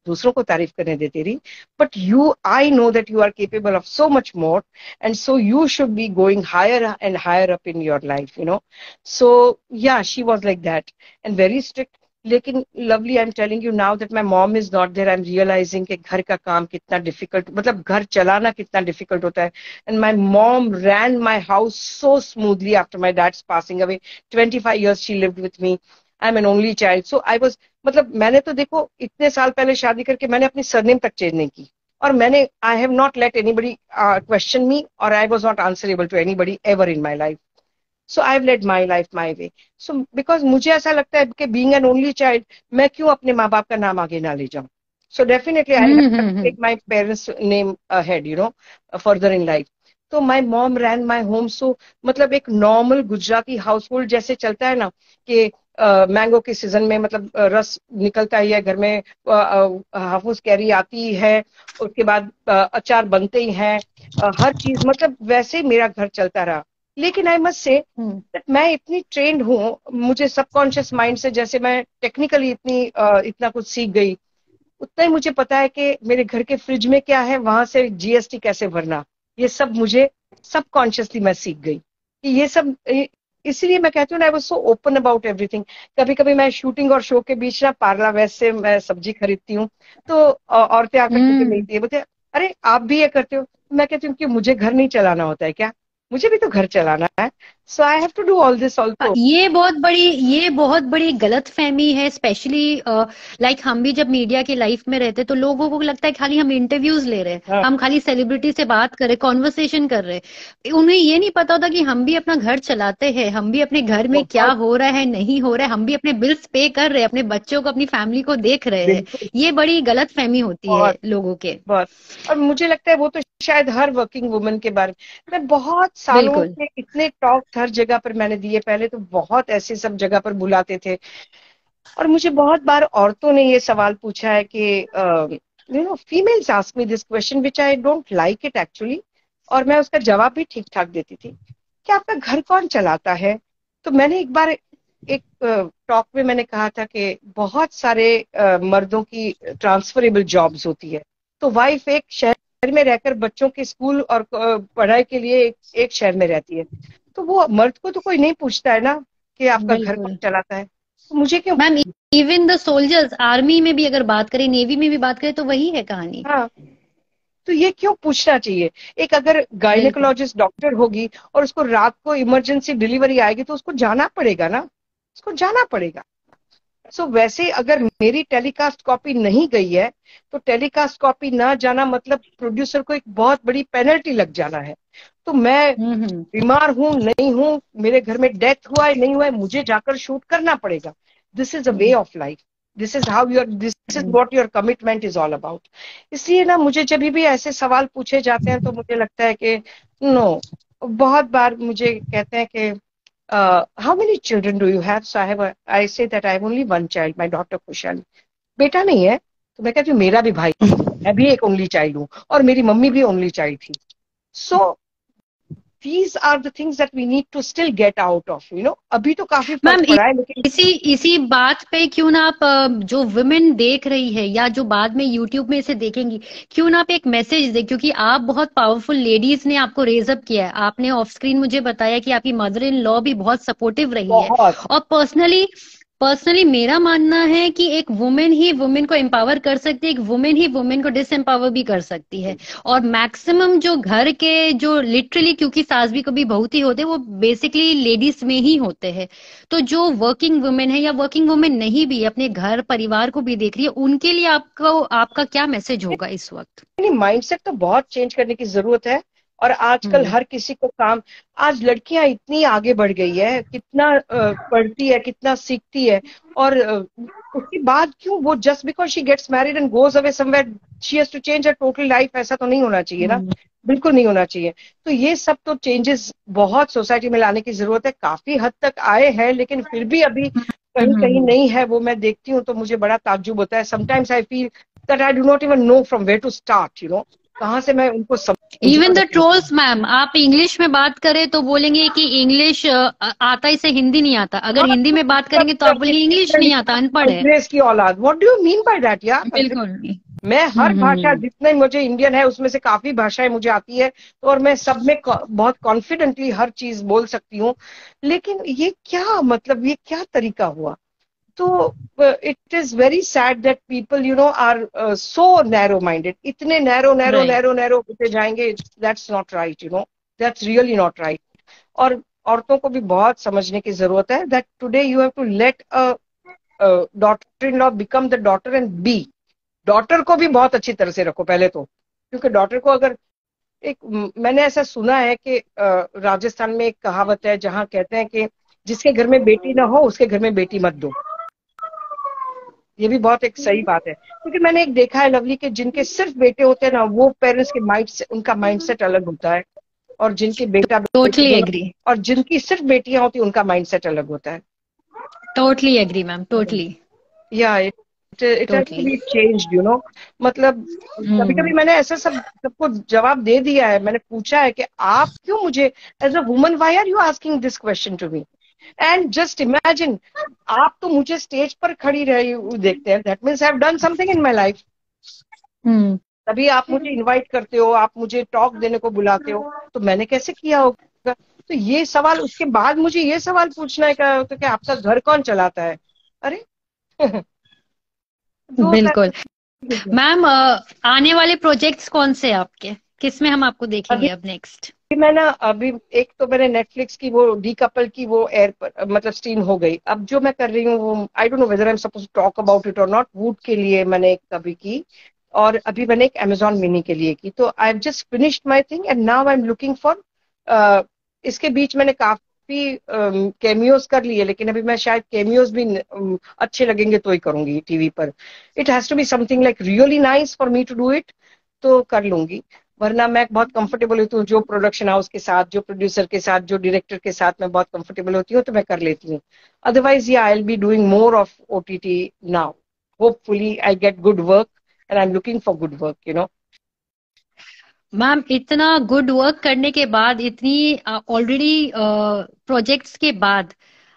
S2: दूसरों को तारीफ करने दे तेरी। But you, I know that you are capable of so much more, and so you should be going higher and higher up in your life, you know. So yeah, she was like that and very strict. लेकिन lovely, I am telling you now that my mom is not there, I am realizing कि घर का काम कितना डिफिकल्ट, मतलब घर चलाना कितना डिफिकल्ट होता है। And my mom ran my house so smoothly after my dad's passing away. 25 years she lived with me. I am an only child, so I was, मतलब मैंने तो देखो इतने साल पहले शादी करके मैंने अपनी सरनेम तक चेंज नहीं की। और मैंने, I have not let anybody question me, और I was not answerable to anybody ever in my life. So I have led my life my way. So because मुझे ऐसा लगता है कि बीइंग एन ओनली चाइल्ड, मैं क्यों अपने माँ बाप का नाम आगे ना ले जाऊं। So definitely I have to take my parents name ahead, you know, further in life. तो my mom ran my home. सो मतलब एक नॉर्मल गुजराती हाउस होल्ड जैसे चलता है ना, कि मैंगो के सीजन में मतलब रस निकलता ही है घर में, हाफूज कैरी आती है, उसके बाद अचार बनते ही हैं, हर चीज, मतलब वैसे मेरा घर चलता रहा। लेकिन आई मस्ट से दैट मैं इतनी ट्रेंड हूँ, मुझे सबकॉन्शियस माइंड से, जैसे मैं टेक्निकली इतना कुछ सीख गई, उतना ही मुझे पता है कि मेरे घर के फ्रिज में क्या है, वहां से जीएसटी कैसे भरना, ये सब मुझे सबकॉन्शियसली मैं सीख गई कि ये सब। इसीलिए मैं कहती हूँ ना, I was so open about everything. कभी कभी मैं शूटिंग और शो के बीच ना पार्ला वेस्ट से मैं सब्जी खरीदती हूँ, तो औरतें आकर मुझे मिलती है, बोलते हैं, अरे आप भी ये करते हो। मैं कहती हूँ कि मुझे घर नहीं चलाना होता है क्या, मुझे भी तो घर चलाना है। So I have to do all this also.
S1: ये बहुत बड़ी गलत फहमी है, स्पेशली लाइक हम भी जब मीडिया की लाइफ में रहते तो लोगों को लगता है खाली हम इंटरव्यूज ले रहे हैं,
S2: हाँ,
S1: हम खाली सेलिब्रिटी से बात कर रहे, कॉन्वर्सेशन कर रहे हैं। उन्हें ये नहीं पता होता कि हम भी अपना घर चलाते हैं, हम भी अपने घर में क्या
S2: बहुत,
S1: हो रहा है नहीं हो रहा है, हम भी अपने बिल्स पे कर रहे हैं, अपने बच्चों को अपनी फैमिली को देख रहे हैं।
S2: बिल्कुल,
S1: ये बड़ी गलत फहमी होती है
S2: बहुत,
S1: लोगों के।
S2: बहुत। और मुझे लगता है वो तो शायद हर वर्किंग वुमन के बारे में। मैं बहुत सालों
S1: बिल्कुल।
S2: से इतने टॉक हर जगह पर मैंने दिए, पहले तो बहुत ऐसे सब जगह पर बुलाते थे, और मुझे बहुत बार औरतों ने ये सवाल पूछा है कि you no, females ask me this question which I don't like it actually, और मैं उसका जवाब भी ठीक ठाक देती थी कि आपका घर कौन चलाता है। तो मैंने एक बार एक टॉक में मैंने कहा था कि बहुत सारे मर्दों की ट्रांसफरेबल जॉब्स होती है। तो वाइफ एक शहर में रहकर बच्चों के स्कूल और पढ़ाई के लिए एक शहर में रहती है, तो वो मर्द को तो कोई नहीं पूछता है ना कि आपका घर कौन
S1: बिल्कुल
S2: चलाता है, तो मुझे क्यों।
S1: Ma'am, even the soldiers, army में भी अगर बात करें, नेवी में भी बात करें, तो वही है कहानी।
S2: हाँ, तो ये क्यों पूछना चाहिए। एक अगर
S1: बिल्कुल।
S2: गायनेकोलॉजिस्ट डॉक्टर होगी और उसको रात को इमरजेंसी डिलीवरी आएगी, तो उसको जाना पड़ेगा ना, उसको जाना पड़ेगा। सो वैसे अगर मेरी टेलीकास्ट कॉपी नहीं गई है, तो टेलीकास्ट कॉपी ना जाना मतलब प्रोड्यूसर को एक बहुत बड़ी पेनल्टी लग जाना है। तो मैं
S1: हम्म।
S2: बीमार हूं नहीं हूं, मेरे घर में डेथ हुआ है नहीं हुआ है, मुझे जाकर शूट करना पड़ेगा। This is a way of life, this is how your, this is what your commitment is all about. इसलिए ना मुझे जब भी ऐसे सवाल पूछे जाते हैं तो मुझे लगता है कि नो। बहुत बार मुझे कहते हैं कि how many children do you have, so I say that I have only one child, my daughter खुशहाली। बेटा नहीं है, तो मैं कहती हूँ मेरा भी भाई है, मैं भी एक ओनली चाइल्ड हूँ, और मेरी मम्मी भी ओनली चाइल्ड थी। सो these are the things that we need to still get out of, you know. अभी तो काफी
S1: मैम
S2: फर्क पड़ा है, लेकिन
S1: इसी बात पे क्यों ना आप जो वुमेन देख रही है या जो बाद में यूट्यूब में इसे देखेंगी, क्यों ना आप एक मैसेज दे, क्योंकि आप बहुत पावरफुल लेडीज ने आपको रेज अप किया है। आपने ऑफ स्क्रीन मुझे बताया कि आपकी मदर इन लॉ भी बहुत सपोर्टिव रही है,
S2: बहुत
S1: और पर्सनली मेरा मानना है कि एक वुमेन ही वुमेन को एम्पावर कर सकती है, एक वुमेन ही वुमेन को डिसएम्पावर भी कर सकती है। और मैक्सिमम जो घर के जो लिटरली, क्योंकि सास भी कभी बहुत ही होते हैं, वो बेसिकली लेडीज में ही होते हैं। तो जो वर्किंग वुमेन है या वर्किंग वुमेन नहीं भी अपने घर परिवार को भी देख रही है, उनके लिए आपको आपका क्या मैसेज होगा इस वक्त?
S2: माइंडसेट तो बहुत चेंज करने की जरूरत है। और आजकल हर किसी को काम, आज लड़कियां इतनी आगे बढ़ गई है, कितना पढ़ती है, कितना सीखती है, और उसके बाद क्यों वो just because she gets married and goes away somewhere she has to change her total life, ऐसा तो नहीं होना चाहिए ना, बिल्कुल नहीं होना चाहिए। तो ये सब तो चेंजेस बहुत सोसाइटी में लाने की जरूरत है। काफी हद तक आए हैं, लेकिन फिर भी अभी कहीं कहीं नहीं है, वो मैं देखती हूँ तो मुझे बड़ा ताज्जुब होता है। Sometimes I feel that I do not even know from where to start, you know, कहाँ से मैं उनको
S1: इवन द
S2: समझाऊं।
S1: ट्रोल्स मैम, आप इंग्लिश में बात करें तो बोलेंगे कि इंग्लिश आता, इसे हिंदी नहीं आता। अगर हिंदी में बात करेंगे तो आप बोलेंगे इंग्लिश नहीं आता, अनपढ़ है।
S2: अंग्रेज की औलाद, what do you mean by that यार?
S1: बिल्कुल।
S2: मैं हर भाषा, जितने मुझे इंडियन है उसमें से काफी भाषाएं मुझे आती है, तो और मैं सब में बहुत कॉन्फिडेंटली हर चीज बोल सकती हूँ। लेकिन ये क्या मतलब, ये क्या तरीका हुआ? तो it is very sad that people, you know, are so narrow minded, इतने narrow narrow
S1: right.
S2: Narrow narrow होते जाएंगे। That's not right, you know, that's really not right. और औरतों को भी बहुत समझने की जरूरत है that today you have to let a daughter in law become the daughter and be. Daughter को भी बहुत अच्छी तरह से रखो पहले तो, क्योंकि डॉटर को अगर एक, मैंने ऐसा सुना है कि राजस्थान में एक कहावत है जहां कहते हैं कि जिसके घर में बेटी ना हो उसके घर में बेटी मत दो। ये भी बहुत एक सही बात है, क्योंकि मैंने एक देखा है लवली के जिनके सिर्फ बेटे होते हैं ना, वो पेरेंट्स के माइंड से उनका माइंडसेट अलग होता है, और जिनके बेटा बेटी
S1: टोटली
S2: दोनों,
S1: एग्री।
S2: और जिनकी सिर्फ बेटियां होती हैं उनका माइंडसेट अलग होता है।
S1: Totally agree ma'am, totally.
S2: Yeah it has to
S1: totally.
S2: Be changed, you know. मतलब कभी कभी मैंने ऐसा सबको जवाब दे दिया है। मैंने पूछा है कि आप क्यों मुझे, as a woman, why are you asking this question to me? And just imagine, आप तो मुझे स्टेज पर खड़ी रही देखते हैं, that means I have done something in my life. तभी आप मुझे इनवाइट करते हो, आप मुझे टॉक देने को बुलाते हो, तो मैंने कैसे किया होगा? तो ये सवाल, उसके बाद मुझे ये सवाल पूछना है तो कि आपका घर कौन चलाता है? अरे दो
S1: बिल्कुल। मैम आने वाले प्रोजेक्ट्स कौन से आपके, किसमें हम आपको देखेंगे
S2: अभी
S1: अब नेक्स्ट?
S2: मैं ना, अभी एक तो मैंने नेटफ्लिक्स की वो डीकपल की वो एयर पर मतलब स्ट्रीम हो गई। अब जो मैं कर रही हूँ वो, I don't know whether I am suppose to talk about it और नॉट, वूड के लिए मैंने एक कभी की, और अभी मैंने एक अमेजॉन मिनी के लिए की। तो I have just finished my thing and now I am looking for, इसके बीच मैंने काफी कैमियोज कर लिए, लेकिन अभी मैं शायद कैमियोज भी अच्छे लगेंगे तो ही करूंगी टीवी पर। It has to be something like really nice for me to do it, तो कर लूंगी। वरना मैं बहुत कंफर्टेबल होती हूँ जो प्रोडक्शन हाउस के साथ, जो प्रोड्यूसर के साथ, जो डायरेक्टर के साथ मैं बहुत कंफर्टेबल होती हूँ, तो मैं कर लेती हूँ। अदरवाइज या आई will be doing more of OTT now. Hopefully I get good work and I am looking for good work, you know.
S1: Ma'am इतना गुड वर्क करने के बाद, इतनी ऑलरेडी प्रोजेक्ट्स के बाद,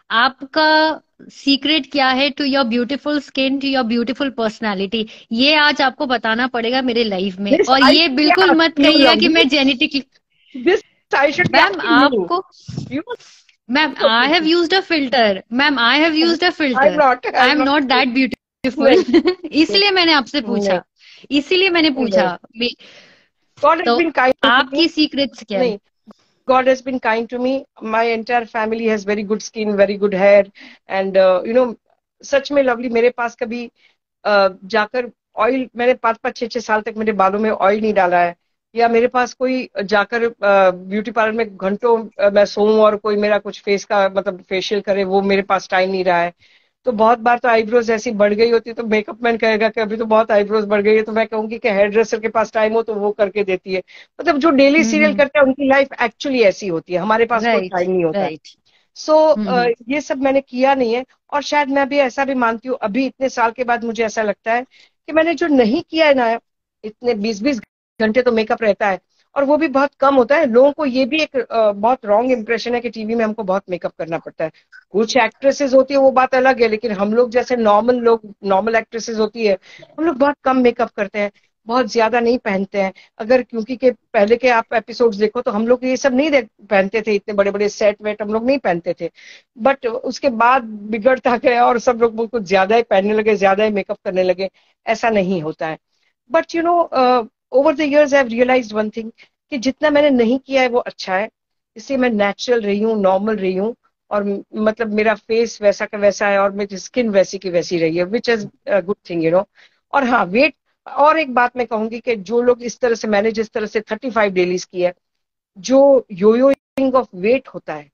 S1: आपका सीक्रेट क्या है to your beautiful skin, to your beautiful personality? ये आज आपको बताना पड़ेगा मेरे लाइफ में,
S2: दिस
S1: और
S2: आई
S1: ये
S2: शुड बी
S1: बिल्कुल मत
S2: आस्किंग यू
S1: कहिएगा कि
S2: लवली,
S1: मैं genetically.
S2: This I should be
S1: ma'am
S2: asking you.
S1: आपको,
S2: you
S1: ma'am I have used a filter, ma'am I have used a
S2: I am
S1: filter,
S2: not, I
S1: I
S2: am
S1: am
S2: not.
S1: Not that
S2: नहीं
S1: ब्यूटीफुल। इसलिए मैंने आपसे
S2: नहीं
S1: पूछा, इसीलिए मैंने
S2: नहीं,
S1: पूछा।
S2: गॉड हैज
S1: तो
S2: बीन काइंड टू मी।
S1: आपकी सीक्रेट्स क्या है?
S2: नहीं, God has been kind to me. My entire family has very good skin, very good hair, and you know, सच में लवली, मेरे पास कभी जाकर ऑयल, मैंने 5-5 6 6 साल तक मेरे बालों में ऑयल नहीं डाला है, या मेरे पास कोई जाकर ब्यूटी पार्लर में घंटों मैं सोऊं और कोई मेरा कुछ फेस का मतलब फेशियल करे, वो मेरे पास टाइम नहीं रहा है। तो बहुत बार तो आईब्रोज ऐसी बढ़ गई होती है तो मेकअप मैन कहेगा कि अभी तो बहुत आईब्रोज बढ़ गई है, तो मैं कहूंगी कि हेयर ड्रेसर के पास टाइम हो तो वो करके देती है। मतलब जो डेली सीरियल करते हैं उनकी लाइफ एक्चुअली ऐसी होती है, हमारे पास कोई
S1: राइट,
S2: टाइम नहीं होता है।
S1: राइट।
S2: सो ये सब मैंने किया नहीं है। और शायद मैं भी ऐसा भी मानती हूँ, अभी इतने साल के बाद मुझे ऐसा लगता है कि मैंने जो नहीं किया है ना, इतने 20-20 घंटे तो मेकअप रहता है, और वो भी बहुत कम होता है। लोगों को ये भी एक बहुत रॉन्ग इंप्रेशन है कि टीवी में हमको बहुत मेकअप करना पड़ता है। कुछ एक्ट्रेसेस होती है वो बात अलग है, लेकिन हम लोग जैसे नॉर्मल लोग, नॉर्मल एक्ट्रेसेस होती है, हम लोग बहुत कम मेकअप करते हैं, बहुत ज्यादा नहीं पहनते हैं। अगर क्योंकि के पहले के आप एपिसोड्स देखो तो हम लोग ये सब नहीं पहनते थे, इतने बड़े बड़े सेट वेट हम लोग नहीं पहनते थे। बट उसके बाद बिगड़ता गया और सब लोग कुछ ज्यादा ही पहनने लगे, ज्यादा ही मेकअप करने लगे। ऐसा नहीं होता है। But you know, over the years I have realised one thing, कि जितना मैंने नहीं किया है वो अच्छा है। इसलिए मैं नेचुरल रही हूँ, नॉर्मल रही हूँ, और मतलब मेरा फेस वैसा का वैसा है और मेरी स्किन वैसी की वैसी रही है, which is good thing, you know. और हाँ, वेट, और एक बात मैं कहूंगी कि जो लोग इस तरह से, मैंने जिस तरह से 35 डेलीज की है, जो योयोइंग ऑफ वेट होता है,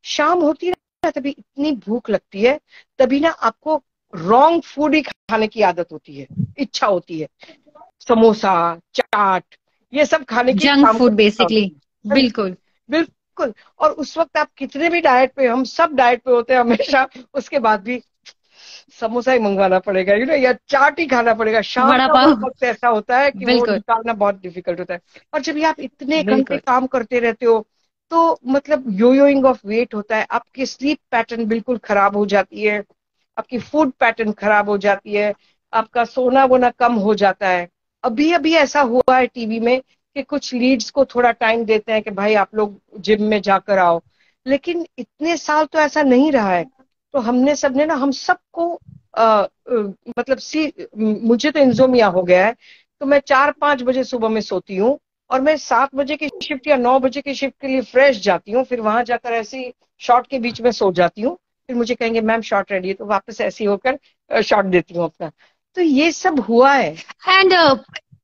S2: शाम होती है ना, तभी इतनी भूख लगती है, तभी ना आपको रॉन्ग फूड ही खाने की आदत होती है, इच्छा होती है, समोसा, चाट, ये सब खाने की
S1: जंक
S2: शाम को
S1: फूड
S2: इच्छा
S1: बेसिकली।
S2: होती है।
S1: बिल्कुल।
S2: बिल्कुल। और उस वक्त आप कितने भी डाइट पे, हम सब डाइट पे होते हैं हमेशा, उसके बाद भी समोसा ही मंगवाना पड़ेगा, यू नो, या चाट ही खाना पड़ेगा। शाम
S1: वड़ा
S2: का वो
S1: पाव।
S2: वक्त ऐसा होता है कि वो
S1: बिल्कुल।
S2: निकालना बहुत डिफिकल्ट होता है। और जब भी आप इतने घंटे
S1: बिल्कुल।
S2: काम करते रहते हो, तो मतलब योयोइंग ऑफ वेट होता है, आपकी स्लीप पैटर्न बिल्कुल खराब हो जाती है, आपकी फूड पैटर्न खराब हो जाती है, आपका सोना वोना कम हो जाता है। अभी अभी ऐसा हुआ है टीवी में कि कुछ लीड्स को थोड़ा टाइम देते हैं कि भाई आप लोग जिम में जाकर आओ, लेकिन इतने साल तो ऐसा नहीं रहा है। तो हमने सबने ना, हम सबको मतलब मुझे तो इंसोमिया हो गया है, तो मैं 4-5 बजे सुबह में सोती हूँ, और मैं 7 बजे की शिफ्ट या 9 बजे की शिफ्ट के लिए फ्रेश जाती हूँ, फिर वहां जाकर ऐसे ही शॉर्ट के बीच में सो जाती हूँ। फिर मुझे कहेंगे मैम शॉर्ट रेडी है, तो वापस ऐसी होकर शॉर्ट देती हूँ अपना। तो ये सब हुआ है।
S1: एंड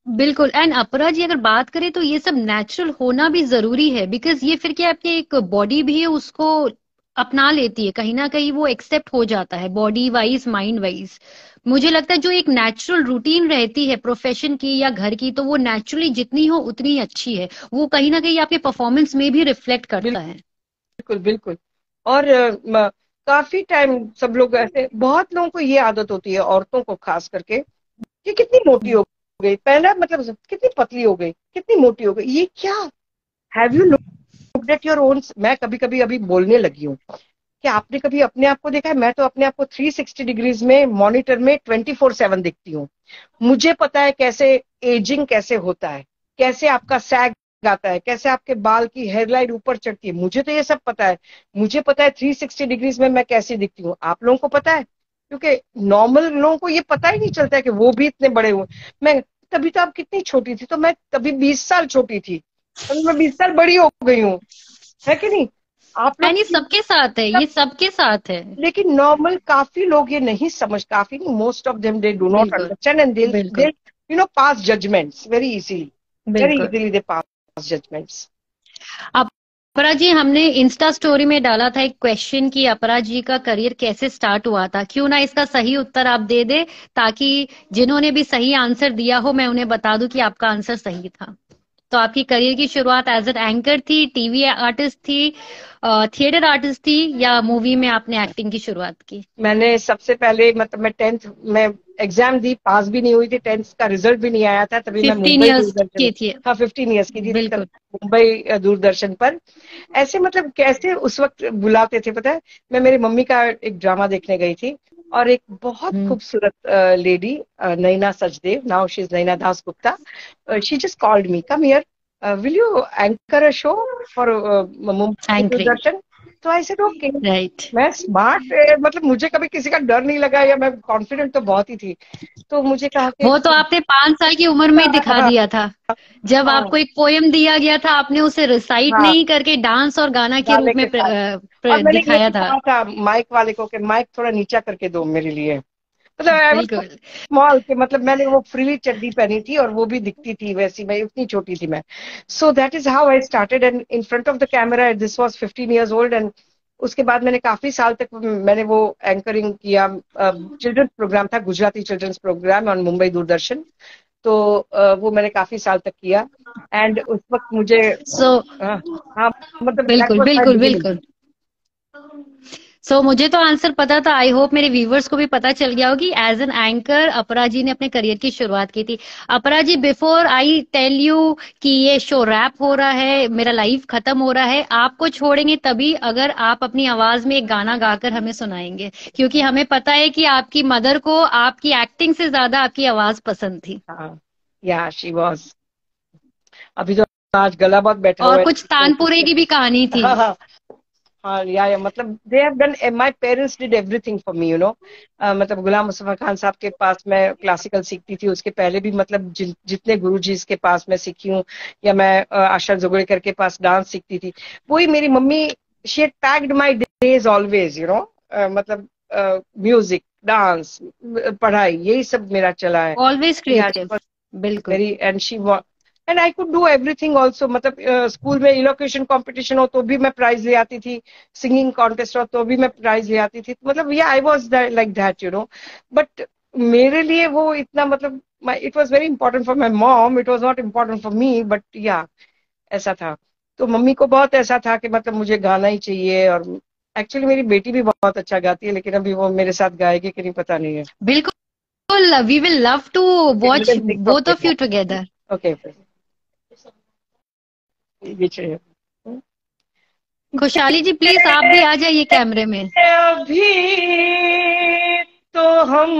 S1: बिल्कुल। एंड अपरा जी, अगर बात करें तो ये सब नेचुरल होना भी जरूरी है, बिकॉज ये फिर क्या, आपकी एक बॉडी भी है उसको अपना लेती है, कहीं ना कहीं वो एक्सेप्ट हो जाता है बॉडी वाइज, माइंड वाइज। मुझे लगता है जो एक नेचुरल रूटीन रहती है प्रोफेशन की या घर की, तो वो नेचुरली जितनी हो उतनी ही अच्छी है। वो कहीं ना कहीं आपके परफॉर्मेंस में भी रिफ्लेक्ट करता है।
S2: बिल्कुल बिल्कुल। और काफी टाइम सब लोग ऐसे, बहुत लोगों को ये आदत होती है, औरतों को खास करके, कि कितनी मोटी हो गई, पहला मतलब कितनी पतली हो गई, कितनी मोटी हो गई, ये क्या। Have you looked at your own. मैं कभी कभी अभी बोलने लगी हूँ कि आपने कभी अपने आप को देखा है? मैं तो अपने आप को 360 डिग्रीज में मॉनिटर में 24/7 दिखती हूँ। मुझे पता है कैसे एजिंग कैसे होता है, कैसे आपका सैग आता है, कैसे आपके बाल की हेयरलाइन ऊपर चढ़ती है, मुझे तो ये सब पता है। मुझे पता है 360 डिग्रीज में मैं कैसी दिखती हूँ। आप लोगों को पता है? क्योंकि नॉर्मल लोगों को ये पता ही नहीं चलता है कि वो भी इतने बड़े हुए। मैं, तभी तो आप कितनी छोटी थी, तो मैं तभी 20 साल छोटी थी, अभी मैं 20 साल बड़ी हो गई हूँ, है कि नहीं? आप लोग,
S1: एंड ये सबके साथ है, ये सबके साथ है।
S2: लेकिन नॉर्मल काफी लोग ये नहीं समझ, काफी नहीं, most of them they do not
S1: बिल्कुल।
S2: अंडरस्टैंड, एंड दे
S1: बिल्कुल।
S2: You know pass judgements very easily, very
S1: बिल्कुल।
S2: Easily they pass judgements.
S1: Apara ji, हमने इंस्टा स्टोरी में डाला था एक क्वेश्चन कि अपरा जी का करियर कैसे स्टार्ट हुआ था, क्यों ना इसका सही उत्तर आप दे दे, ताकि जिन्होंने भी सही आंसर दिया हो मैं उन्हें बता दूं कि आपका आंसर सही था। तो आपकी करियर की शुरुआत एज एन एंकर थी, टीवी आर्टिस्ट थी, थिएटर आर्टिस्ट थी, या मूवी में आपने एक्टिंग की शुरुआत की?
S2: मैंने सबसे पहले, मतलब मैं 10th में एग्जाम दी, पास भी नहीं हुई थी, 10th का रिजल्ट भी नहीं आया था, तभी मैं
S1: 15
S2: मुंबई
S1: इयर्स
S2: दूरदर्शन,
S1: की थी।
S2: हाँ 15 ईयर्स की थी तब,
S1: बिल्कुल।
S2: मुंबई दूरदर्शन पर। ऐसे मतलब कैसे उस वक्त बुलाते थे पता है? मैं मेरी मम्मी का एक ड्रामा देखने गई थी, और एक बहुत
S1: हम्म।
S2: खूबसूरत lady, Naina Sachdev, now she is Naina Das Gupta, she just called me, come here, will you anchor a show for Mumbai
S1: anchoring.
S2: Doordarshan? तो आई सेड ओके।
S1: राइट।
S2: मैं स्मार्ट, मतलब मुझे कभी किसी का डर नहीं लगा, या मैं कॉन्फिडेंट तो बहुत ही थी। तो मुझे कहा कि
S1: वो तो आपने 5 साल की उम्र में ही दिखा
S2: हाँ
S1: दिया था। जब
S2: हाँ
S1: आपको एक पोयम दिया गया था, आपने उसे रिसाइट
S2: हाँ,
S1: नहीं करके डांस और गाना के
S2: गाने
S1: रूप
S2: के
S1: में
S2: साथ। और मैंने ये
S1: दिखाया
S2: भी
S1: था।
S2: कहा था माइक वाले को कि माइक थोड़ा नीचा करके दो मेरे लिए, मतलब आई वाज
S1: बिल्कुल।
S2: स्मॉल, कि मतलब मैंने वो फ्रीली चड्डी पहनी थी और वो भी दिखती थी वैसी, मैं उतनी छोटी थी मैं। सो that is how I started, and in front of the camera, this was 15 years old. And उसके बाद मैंने काफी साल तक मैंने वो एंकरिंग किया। चिल्ड्रंस प्रोग्राम था, Gujarati children's programme on Mumbai Doordarshan. तो वो मैंने काफी साल तक किया। एंड उस वक्त मुझे
S1: सो
S2: हाँ हाँ, मतलब दैट
S1: बिल्कुल
S2: वाज माय
S1: बिल्कुल
S2: बिगिनिंग।
S1: बिल्कुल। मुझे तो आंसर पता था, आई होप मेरे व्यूवर्स को भी पता चल गया होगी। एज एन एंकर अपरा जी ने अपने करियर की शुरुआत की थी। अपरा जी, बिफोर आई टेल यू कि ये शो रैप हो रहा है, मेरा लाइफ खत्म हो रहा है, आपको छोड़ेंगे तभी अगर आप अपनी आवाज में एक गाना गाकर हमें सुनाएंगे, क्योंकि हमें पता है कि आपकी मदर को आपकी एक्टिंग से ज्यादा आपकी आवाज पसंद थी।
S2: हाँ, या शी वाज। अभी तो आज गला बहुत बैठा हुआ
S1: और
S2: है
S1: कुछ
S2: तो
S1: तानपुरे की भी कहानी थी।
S2: हाँ हाँ हाँ, या मतलब they have done, my parents did everything for me, you know. मतलब गुलाम मुस्तफा खान साहब के पास मैं क्लासिकल सीखती थी, उसके पहले भी मतलब जितने गुरुजी के पास मैं सीखी हूँ, या मैं आशा जोगड़ेकर के पास डांस सीखती थी, वही मेरी mummy, she had packed my days always, you know. मतलब म्यूजिक, डांस, पढ़ाई, यही सब मेरा चला है।
S1: ऑलवेज
S2: या
S1: क्रिएटिव। बिल्कुल।
S2: Very, and she, and I could do everything also. मतलब स्कूल में इलोक्यूशन कंपटीशन हो तो भी मैं प्राइज ले आती थी, सिंगिंग कॉन्टेस्ट हो तो भी मैं प्राइज ले आती थी। मतलब या I was like that, you know. But मेरे लिए वो इतना मतलब, it was very important for my mom, it was not important for me, but या ऐसा था। तो मम्मी को बहुत ऐसा था कि मतलब मुझे गाना ही चाहिए। और एक्चुअली मेरी बेटी भी बहुत अच्छा गाती है, लेकिन अभी वो मेरे साथ गाएगी कि नहीं पता नहीं है।
S1: बिल्कुल, we will love to
S2: okay,
S1: watch
S2: लेकिन think of
S1: both
S2: it
S1: of
S2: now.
S1: You together.
S2: Okay, which
S1: Khushhali ji, please आप भी आ जाइए कैमरे में।
S2: अभी तो हम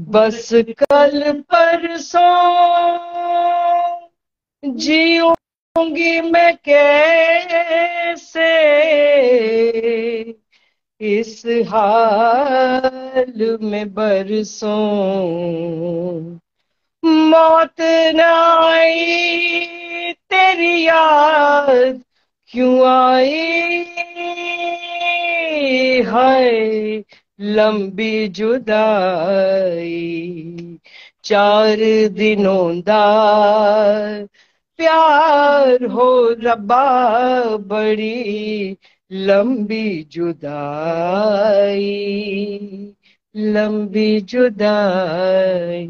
S2: बस कल परसों जीऊंगी मैं कैसे इस हाल में बरसों, मौत न आई तेरी याद क्यों आई, है लंबी जुदाई, 4 दिनों दा प्यार हो रब्बा, बड़ी लंबी जुदाई, लंबी जुदाई।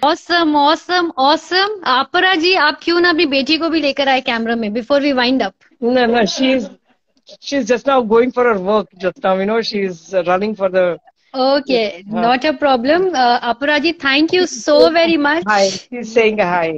S1: Awesome awesome awesome. अपरा जी, आप क्यों ना अपनी बेटी को भी लेकर आए कैमरा में before we wind up.
S2: No, no, she's just now going for her work just now. You know, she's running for the.
S1: Okay,
S2: Uh,
S1: not a problem. Apara ji, thank you so very much.
S2: hi, she's saying hi.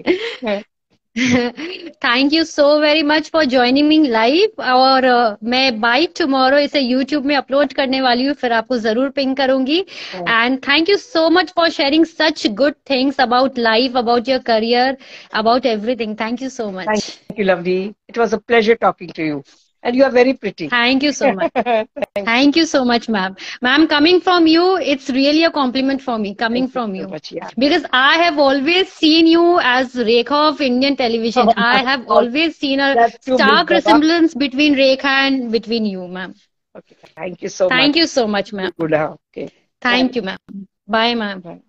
S1: Thank you so very much for joining me live. और मैं बाय टुमारो इसे यूट्यूब में अपलोड करने वाली हूँ, फिर आपको जरूर पिंग करूंगी। And thank you so much for sharing such good things about life, about your career, about everything. Thank you so
S2: Thank
S1: much.
S2: you, lovely. It was a pleasure talking to you, and you are very pretty.
S1: Thank you so much.
S2: Thank you.
S1: Thank you so much, ma'am. Ma'am, coming from you, it's really a compliment for me, coming
S2: Thank you
S1: from
S2: so
S1: you.
S2: much. Yeah.
S1: Because I have always seen you as Rekha of Indian television.
S2: Oh
S1: I
S2: my
S1: have
S2: God,
S1: always seen a
S2: that's too big,
S1: stark
S2: Baba.
S1: resemblance between Rekha and between you, ma'am.
S2: Okay, thank you so much.
S1: Thank you so much, ma'am.
S2: Good. Okay. Bye.
S1: Thank you, ma'am. Bye, ma'am.
S2: Bye.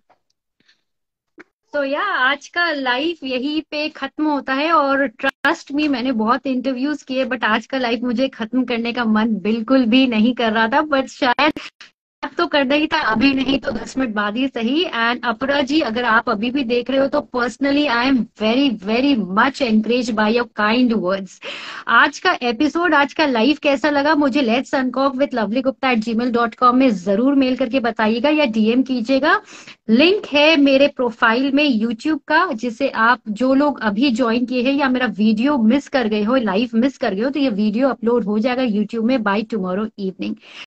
S1: तो या आज का लाइफ यहीं पे खत्म होता है। और ट्रस्ट मी, मैंने बहुत इंटरव्यूज किए, बट आज का लाइफ मुझे खत्म करने का मन बिल्कुल भी नहीं कर रहा था। बट शायद अब तो करना ही था, अभी नहीं तो 10 मिनट बाद ही सही। एंड अपरा जी, अगर आप अभी भी देख रहे हो तो personally I am very very much encourage by your kind words. आज का एपिसोड, आज का लाइव कैसा लगा मुझे लेट्स अनकॉक विद lovelygupta@gmail.com में जरूर मेल करके बताइएगा या डीएम कीजिएगा। लिंक है मेरे प्रोफाइल में यूट्यूब का, जिसे आप जो लोग अभी ज्वाइन किए हैं या मेरा वीडियो मिस कर गए हो, लाइव मिस कर गए हो, तो ये वीडियो अपलोड हो जाएगा यूट्यूब में बाय टुमारो इवनिंग।